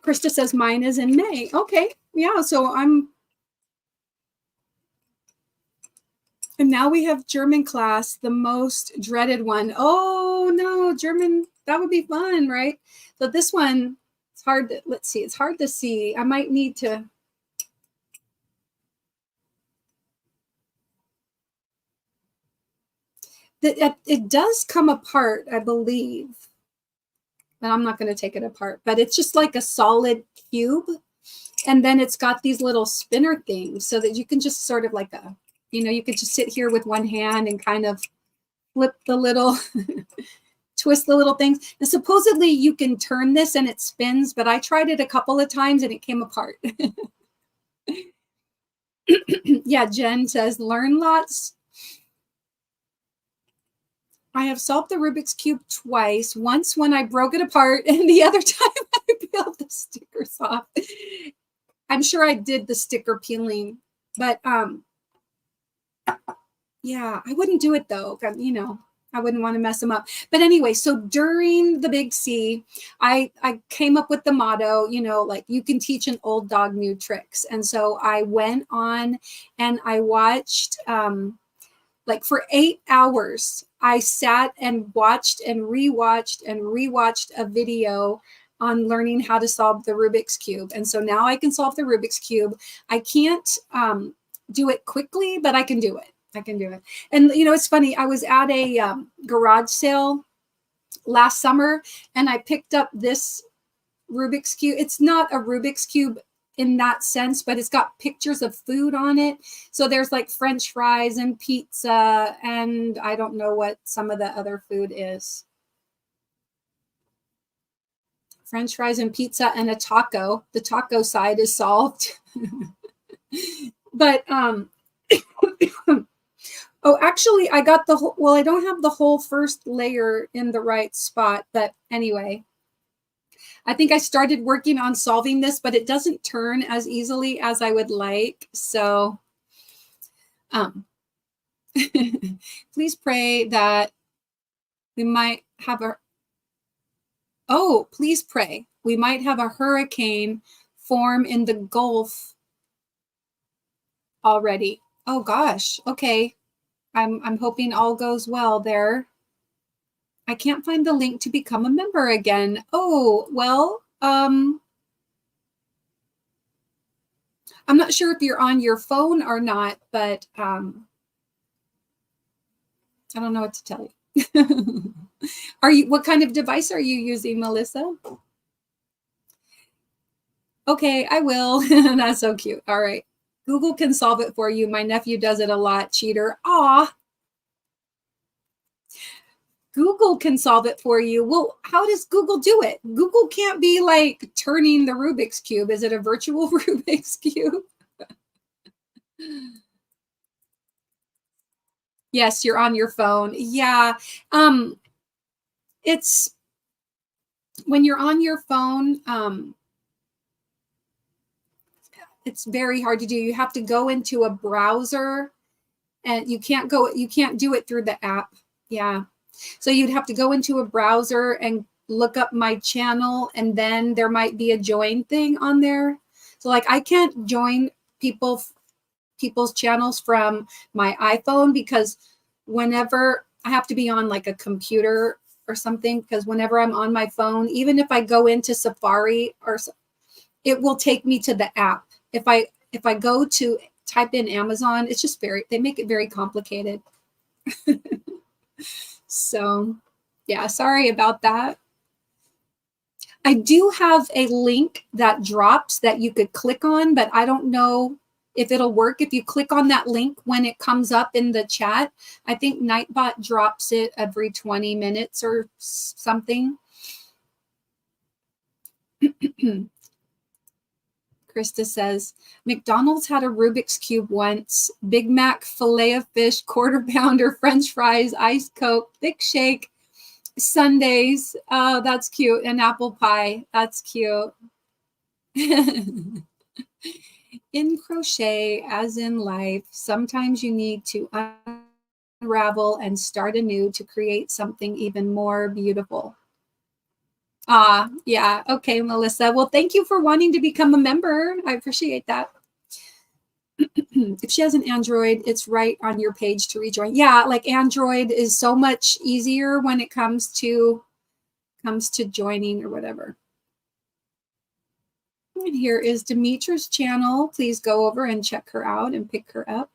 Krista says mine is in May. Okay, yeah, so and now we have German class, the most dreaded one. Oh no, German, that would be fun, right? So this one, it's hard to, let's see, it's hard to see. I might need to. It does come apart, I believe. But I'm not going to take it apart. But it's just like a solid cube. And then it's got these little spinner things so that you can just sort of like you could just sit here with one hand and kind of flip the little, twist the little things. And supposedly you can turn this and it spins, but I tried it a couple of times and it came apart. Yeah, Jen says, learn lots. I have solved the Rubik's Cube twice. Once when I broke it apart and the other time I peeled the stickers off. I'm sure I did the sticker peeling, but yeah, I wouldn't do it though. I wouldn't want to mess them up. But anyway, so during the Big C, I came up with the motto, like you can teach an old dog new tricks. And so I went on and I watched like for 8 hours, I sat and watched and rewatched a video on learning how to solve the Rubik's Cube. And so now I can solve the Rubik's Cube. I can't do it quickly, but I can do it. And, it's funny. I was at a garage sale last summer and I picked up this Rubik's Cube. It's not a Rubik's Cube in that sense, but it's got pictures of food on it. So there's like French fries and pizza, and I don't know what some of the other food is. French fries and pizza and a taco. The taco side is solved. But oh, actually I got the whole, well, I don't have the whole first layer in the right spot, but anyway, I think I started working on solving this, but it doesn't turn as easily as I would like. So please pray that we might have please pray. We might have a hurricane form in the Gulf already. Oh gosh. Okay. I'm hoping all goes well there. I can't find the link to become a member again. Oh, well, I'm not sure if you're on your phone or not, but I don't know what to tell you. What kind of device are you using, Melissa? Okay, I will. That's so cute. All right. Google can solve it for you. My nephew does it a lot, cheater. Aw. Google can solve it for you. Well, how does Google do it? Google can't be like turning the Rubik's Cube. Is it a virtual Rubik's Cube? Yes, you're on your phone. Yeah. It's when you're on your phone, it's very hard to do. You have to go into a browser and you can't do it through the app. Yeah. So you'd have to go into a browser and look up my channel, and then there might be a join thing on there. So like I can't join people's channels from my iPhone, because whenever I have to be on like a computer or something, because whenever I'm on my phone, even if I go into Safari or it will take me to the app. If I go to type in Amazon, it's just they make it very complicated. So yeah, sorry about that. I do have a link that drops that you could click on, but I don't know if it'll work if you click on that link when it comes up in the chat. I think Nightbot drops it every 20 minutes or something. Krista says, McDonald's had a Rubik's Cube once. Big Mac, filet of fish, quarter pounder, French fries, iced Coke, thick shake, sundaes. Oh, that's cute. And apple pie. That's cute. In crochet, as in life, sometimes you need to unravel and start anew to create something even more beautiful. Yeah. Okay, Melissa. Well, thank you for wanting to become a member. I appreciate that. If she has an Android, it's right on your page to rejoin. Yeah, like Android is so much easier when it comes to joining or whatever. And here is Demetra's channel. Please go over and check her out and pick her up.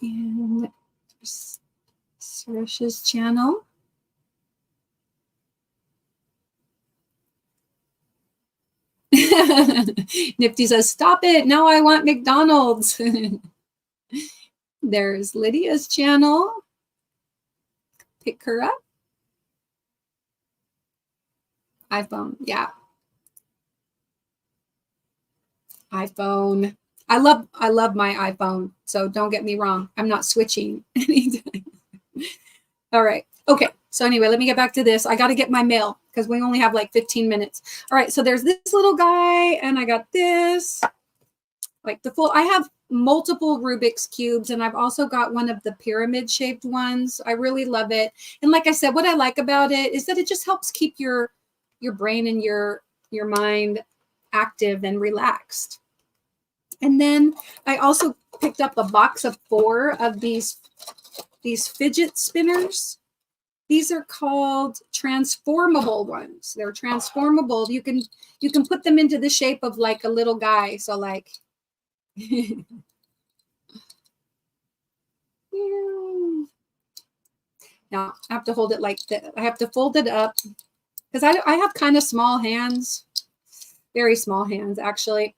And Sarash's channel. Nifty says, stop it. Now I want McDonald's. There's Lydia's channel. Pick her up. iPhone. Yeah. iPhone. I love my iPhone. So don't get me wrong. I'm not switching anytime. All right. Okay. So anyway, let me get back to this. I got to get my mail because we only have like 15 minutes. All right. So there's this little guy and I got this, like the full, I have multiple Rubik's cubes and I've also got one of the pyramid shaped ones. I really love it. And like I said, what I like about it is that it just helps keep your brain and your mind active and relaxed. And then I also picked up a box of 4 of these fidget spinners. These are called transformable ones. They're transformable. You can put them into the shape of like a little guy. So like now I have to hold it like that. I have to fold it up because I have kind of small hands, very small hands actually.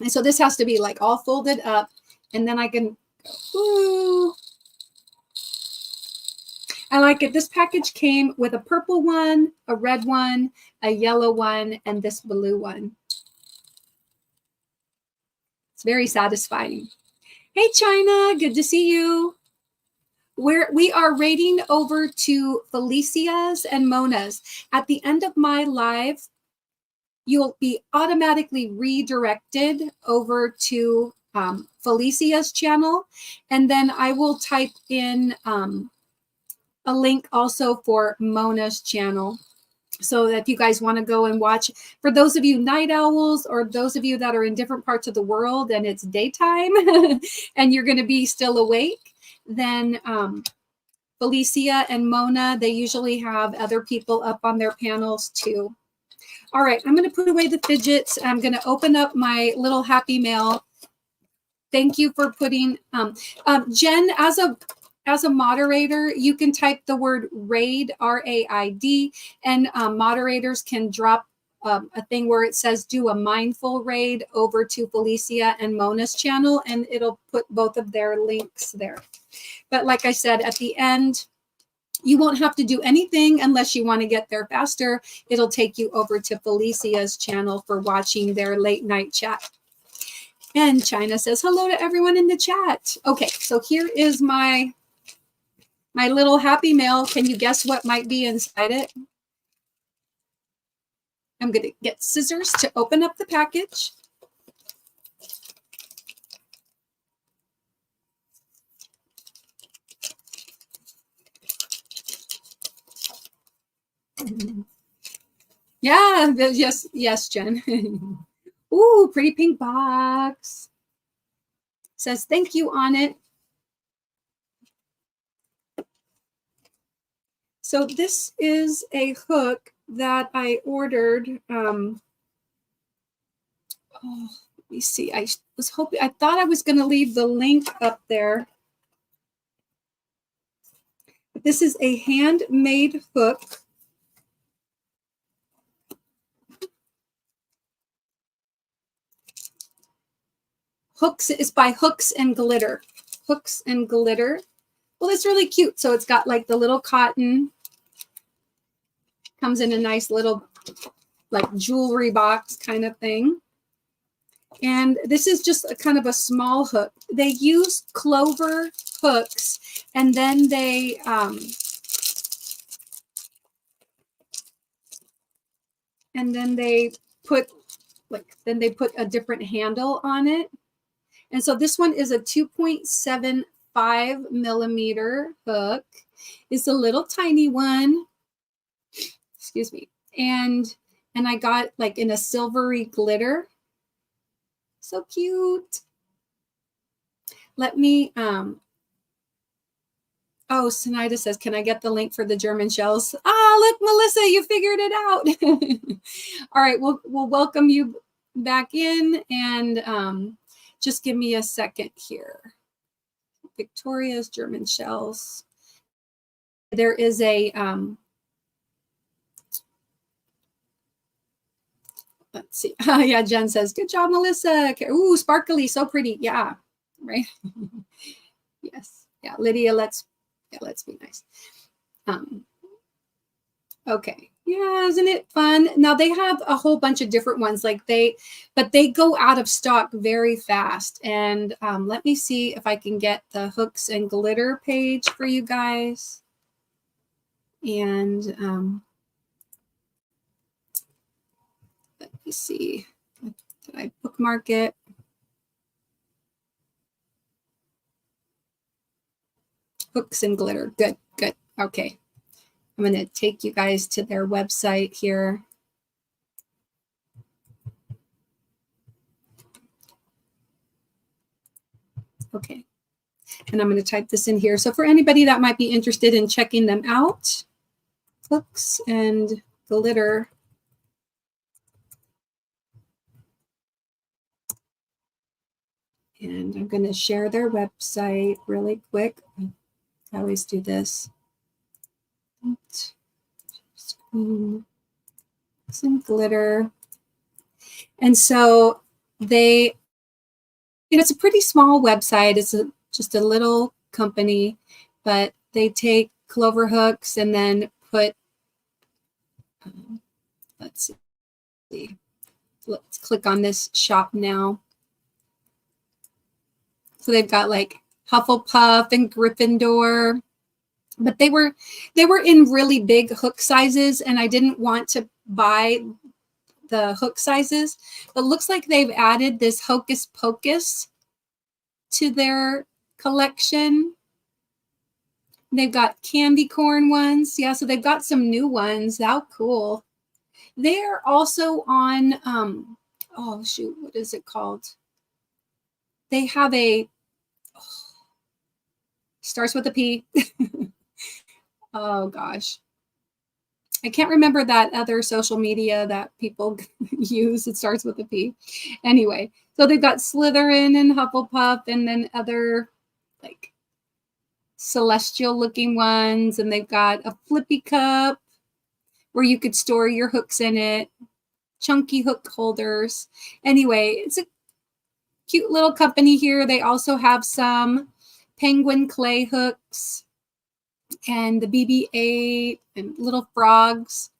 And so this has to be like all folded up, and then I can, ooh. I like it. This package came with a purple one, a red one, a yellow one, and this blue one. It's very satisfying. Hey, China, good to see you. We are raiding over to Felicia's and Mona's. At the end of my live, you'll be automatically redirected over to Felicia's channel. And then I will type in a link also for Mona's channel. So that if you guys want to go and watch, for those of you night owls or those of you that are in different parts of the world and it's daytime and you're going to be still awake, then Felicia and Mona, they usually have other people up on their panels too. All right, I'm going to put away the fidgets. I'm going to open up my little happy mail. Thank you for putting, Jen, as a moderator, you can type the word RAID, R-A-I-D, and moderators can drop a thing where it says do a mindful raid over to Felicia and Mona's channel, and it'll put both of their links there. But like I said, at the end, you won't have to do anything unless you want to get there faster. It'll take you over to Felicia's channel for watching their late night chat. And China says hello to everyone in the chat. Okay, so here is my little happy mail. Can you guess what might be inside it? I'm going to get scissors to open up the package. Yeah, yes, Jen. Ooh, pretty pink box. Says thank you on it. So this is a hook that I ordered. Oh, let me see. I thought I was going to leave the link up there. This is a handmade hook. It's by Hooks and Glitter. Hooks and Glitter. Well, it's really cute. So it's got like the little cotton. Comes in a nice little like jewelry box kind of thing. And this is just a kind of a small hook. They use clover hooks, and then they put a different handle on it. And so this one is a 2.75 millimeter hook. It's a little tiny one. Excuse me. And I got like in a silvery glitter. So cute. Let me, oh, Sinida says, can I get the link for the German shells? Ah, look, Melissa, you figured it out. All right, we'll welcome you back in, and just give me a second here. Victoria's German shells. There is a, let's see. Yeah, Jen says, good job, Melissa. Ooh, sparkly, so pretty. Yeah, right. Yes. Yeah, Lydia, let's be nice. Okay. Yeah, isn't it fun? Now they have a whole bunch of different ones, but they go out of stock very fast. And let me see if I can get the Hooks and Glitter page for you guys. And let me see. Did I bookmark it? Hooks and Glitter. Good, good. Okay. I'm going to take you guys to their website here. Okay. And I'm going to type this in here. So for anybody that might be interested in checking them out, Hooks and Glitter. And I'm going to share their website really quick. I always do this. Hooks and Glitter. And so it's a pretty small website. It's just a little company, but they take clover hooks and then put, let's see, let's click on this shop now. So they've got like Hufflepuff and Gryffindor, but they were in really big hook sizes, and I didn't want to buy the hook sizes. But it looks like they've added this Hocus Pocus to their collection. They've got candy corn ones. Yeah, so they've got some new ones. How cool. They're also on, oh shoot, what is it called? They have starts with a P. Oh gosh. I can't remember that other social media that people use. It starts with a P. Anyway, so they've got Slytherin and Hufflepuff, and then other like celestial looking ones. And they've got a flippy cup where you could store your hooks in it. Chunky hook holders. Anyway, it's a cute little company here. They also have some penguin clay hooks and the BB-8 and little frogs.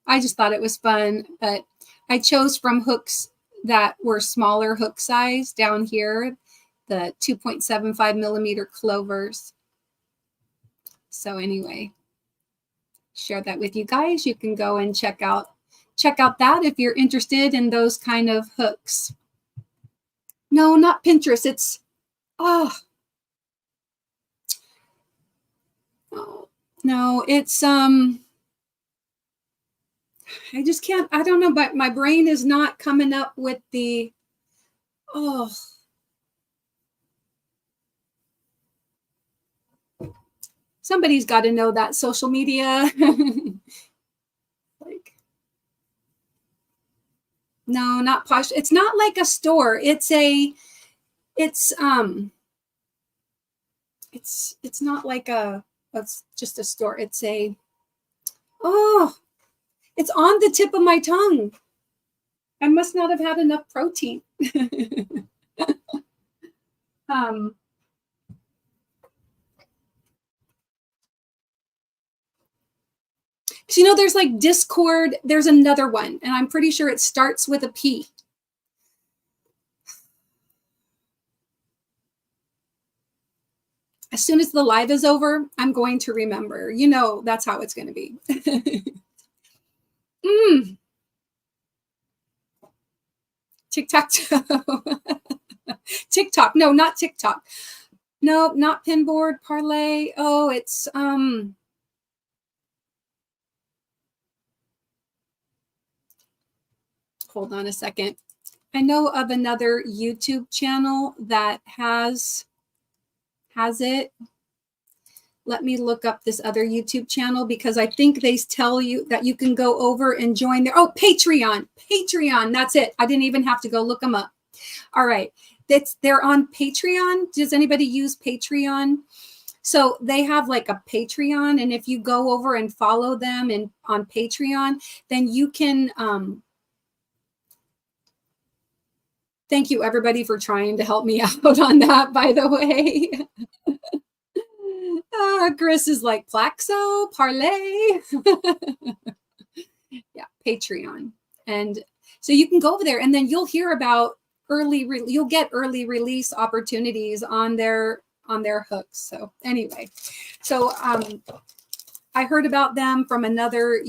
I just thought it was fun, but I chose from hooks that were smaller hook size down here, the 2.75 millimeter clovers. So anyway, share that with you guys. You can go and check out that if you're interested in those kind of hooks. No, not Pinterest. It's, oh, no, it's, I just can't, I don't know, but my brain is not coming up with the, oh. Somebody's got to know that social media. Like, no, not posh. It's not like a store. It's not like it's just a store. It's it's on the tip of my tongue. I must not have had enough protein. You know, there's like Discord. There's another one, and I'm pretty sure it starts with a P. As soon as the live is over, I'm going to remember. You know, that's how it's going to be. TikTok. TikTok. No, not TikTok. No, not Pinboard, Parlay. Oh, it's hold on a second. I know of another YouTube channel that has it. Let me look up this other YouTube channel because I think they tell you that you can go over and join their, oh, Patreon. Patreon, that's it. I didn't even have to go look them up. All right. They're on Patreon. Does anybody use Patreon? So they have like a Patreon, and if you go over and follow them and on Patreon, then you can thank you everybody for trying to help me out on that, by the way. Chris is like Plaxo, Parlay. Yeah, Patreon. And so you can go over there and then you'll hear about you'll get early release opportunities on their hooks. So anyway, so I heard about them from another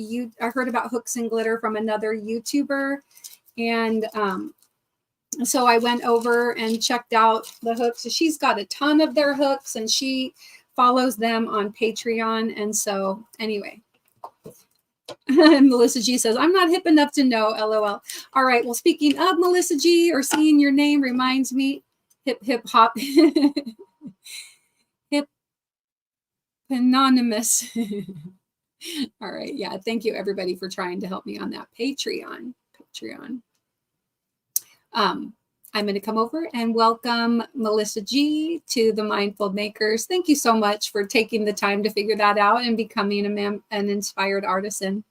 I heard about Hooks and Glitter from another YouTuber, and so I went over and checked out the hooks. So she's got a ton of their hooks and she follows them on Patreon. And so anyway, Melissa G says, I'm not hip enough to know, LOL. All right. Well, speaking of Melissa G, or seeing your name reminds me, hip hop, hip anonymous. All right. Yeah. Thank you everybody for trying to help me on that Patreon. I'm going to come over and welcome Melissa G to the Mindful Makers. Thank you so much for taking the time to figure that out and becoming an inspired artisan.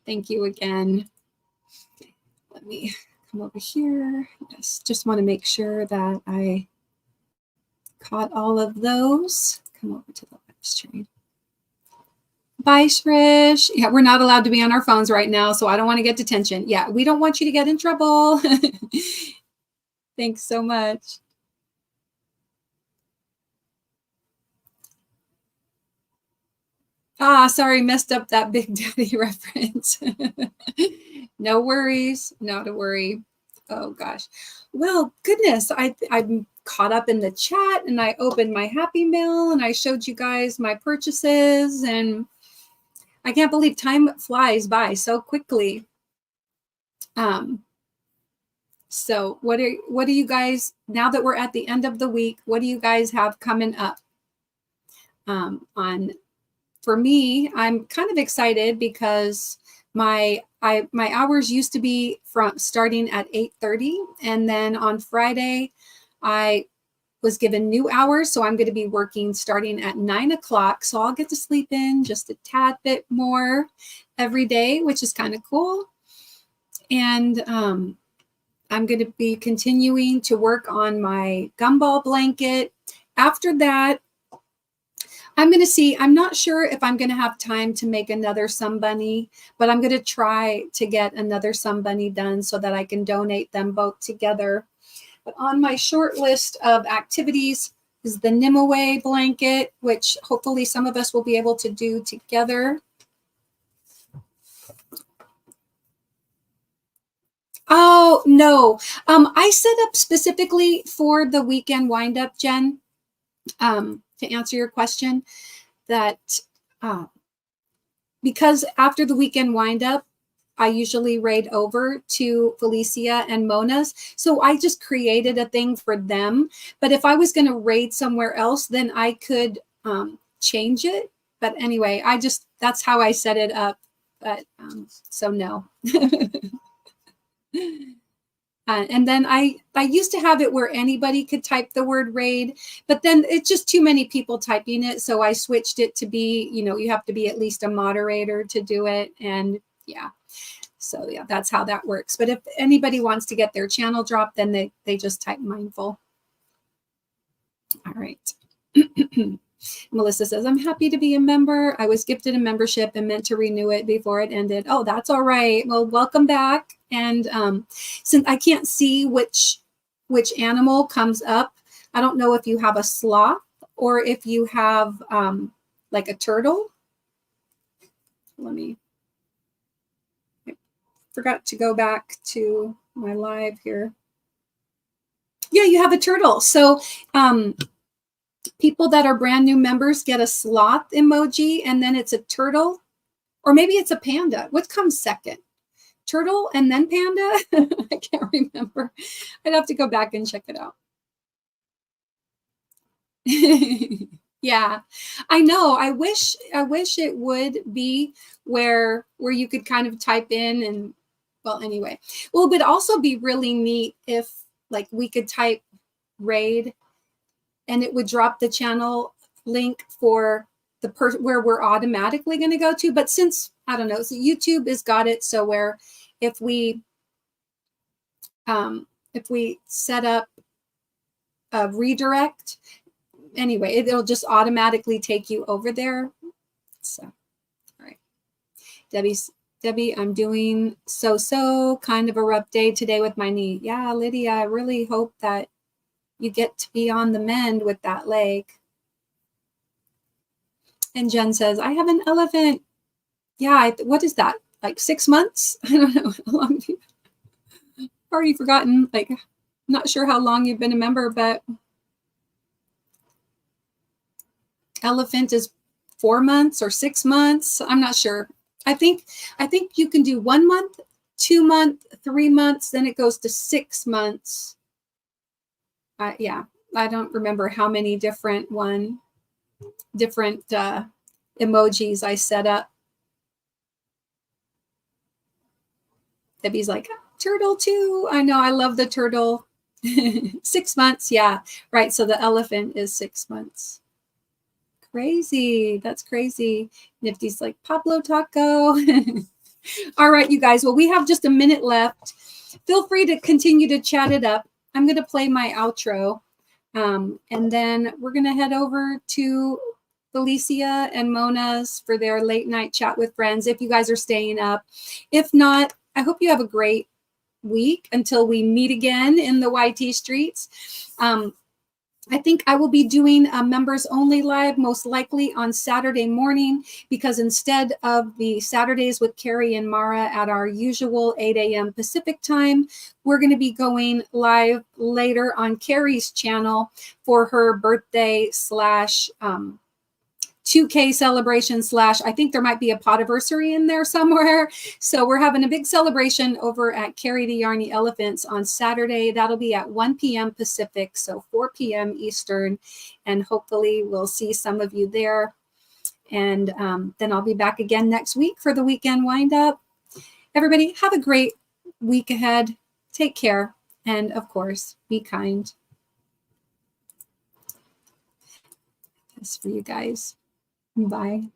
Thank you again. Let me come over here. Yes, just want to make sure that I caught all of those. Come over to the live stream. Bye, Shrish. Yeah, we're not allowed to be on our phones right now, so I don't want to get detention. Yeah, we don't want you to get in trouble. Thanks so much. Sorry, messed up that Big Daddy reference. No worries, not to worry. Oh gosh. Well, goodness, I'm caught up in the chat and I opened my Happy Mail and I showed you guys my purchases, and I can't believe time flies by so quickly. So what are you guys, now that we're at the end of the week, what do you guys have coming up? For me, I'm kind of excited because my hours used to be from starting at 8:30, and then on Friday I was given new hours, so I'm going to be working starting at 9 o'clock. So I'll get to sleep in just a tad bit more every day, which is kind of cool. And I'm going to be continuing to work on my gumball blanket. After that, I'm going to see, I'm not sure if I'm going to have time to make another Sun Bunny, but I'm going to try to get another Sun Bunny done so that I can donate them both together. But on my short list of activities is the Nimue blanket, which hopefully some of us will be able to do together. Oh, no. I set up specifically for the weekend wind up, Jen, to answer your question, that because after the weekend wind up, I usually raid over to Felicia and Mona's. So I just created a thing for them. But if I was going to raid somewhere else, then I could change it. But anyway, that's how I set it up. But so no. And then I used to have it where anybody could type the word raid, but then it's just too many people typing it. So I switched it to be, you have to be at least a moderator to do it. And yeah, so yeah, that's how that works. But if anybody wants to get their channel dropped, then they just type mindful. All right. Melissa says, I'm happy to be a member. I was gifted a membership and meant to renew it before it ended. Oh, that's all right. Well, welcome back. And since I can't see which animal comes up, I don't know if you have a sloth or if you have like a turtle. I forgot to go back to my live here. Yeah, you have a turtle. So people that are brand new members get a sloth emoji, and then it's a turtle, or maybe it's a panda. What comes second? Turtle and then panda? I can't remember. I'd have to go back and check it out. Yeah, I know. I wish it would be where you could kind of type in and, well, anyway. Well, it would also be really neat if like we could type raid and it would drop the channel link for the where we're automatically going to go to. But since, I don't know, so YouTube has got it so where if we set up a redirect, anyway, it'll just automatically take you over there. So, all right. Debbie, I'm doing so kind of a rough day today with my knee. Yeah, Lydia, I really hope that you get to be on the mend with that leg. And Jen says, I have an elephant. Yeah, what is that? Like 6 months? I don't know how long. I've already forgotten. Like, not sure how long you've been a member, but elephant is 4 months or 6 months. I'm not sure. I think you can do 1 month, 2 months, 3 months, then it goes to 6 months. Yeah, I don't remember how many different emojis I set up. Debbie's like, turtle too. I know, I love the turtle. 6 months, yeah, right. So the elephant is 6 months. Crazy, that's crazy. Nifty's like, Pablo Taco. All right, you guys, well, we have just a minute left. Feel free to continue to chat it up. I'm going to play my outro, and then we're going to head over to Felicia and Mona's for their late night chat with friends, if you guys are staying up. If not, I hope you have a great week until we meet again in the YT streets. I think I will be doing a members only live most likely on Saturday morning, because instead of the Saturdays with Carrie and Mara at our usual 8 a.m. Pacific time, we're going to be going live later on Carrie's channel for her birthday / 2K celebration / I think there might be a potiversary in there somewhere. So we're having a big celebration over at Carrie the Yarny Elephants on Saturday. That'll be at 1 p.m. Pacific, so 4 p.m. Eastern. And hopefully we'll see some of you there. And then I'll be back again next week for the weekend wind up. Everybody have a great week ahead. Take care. And of course, be kind. That's for you guys. Bye.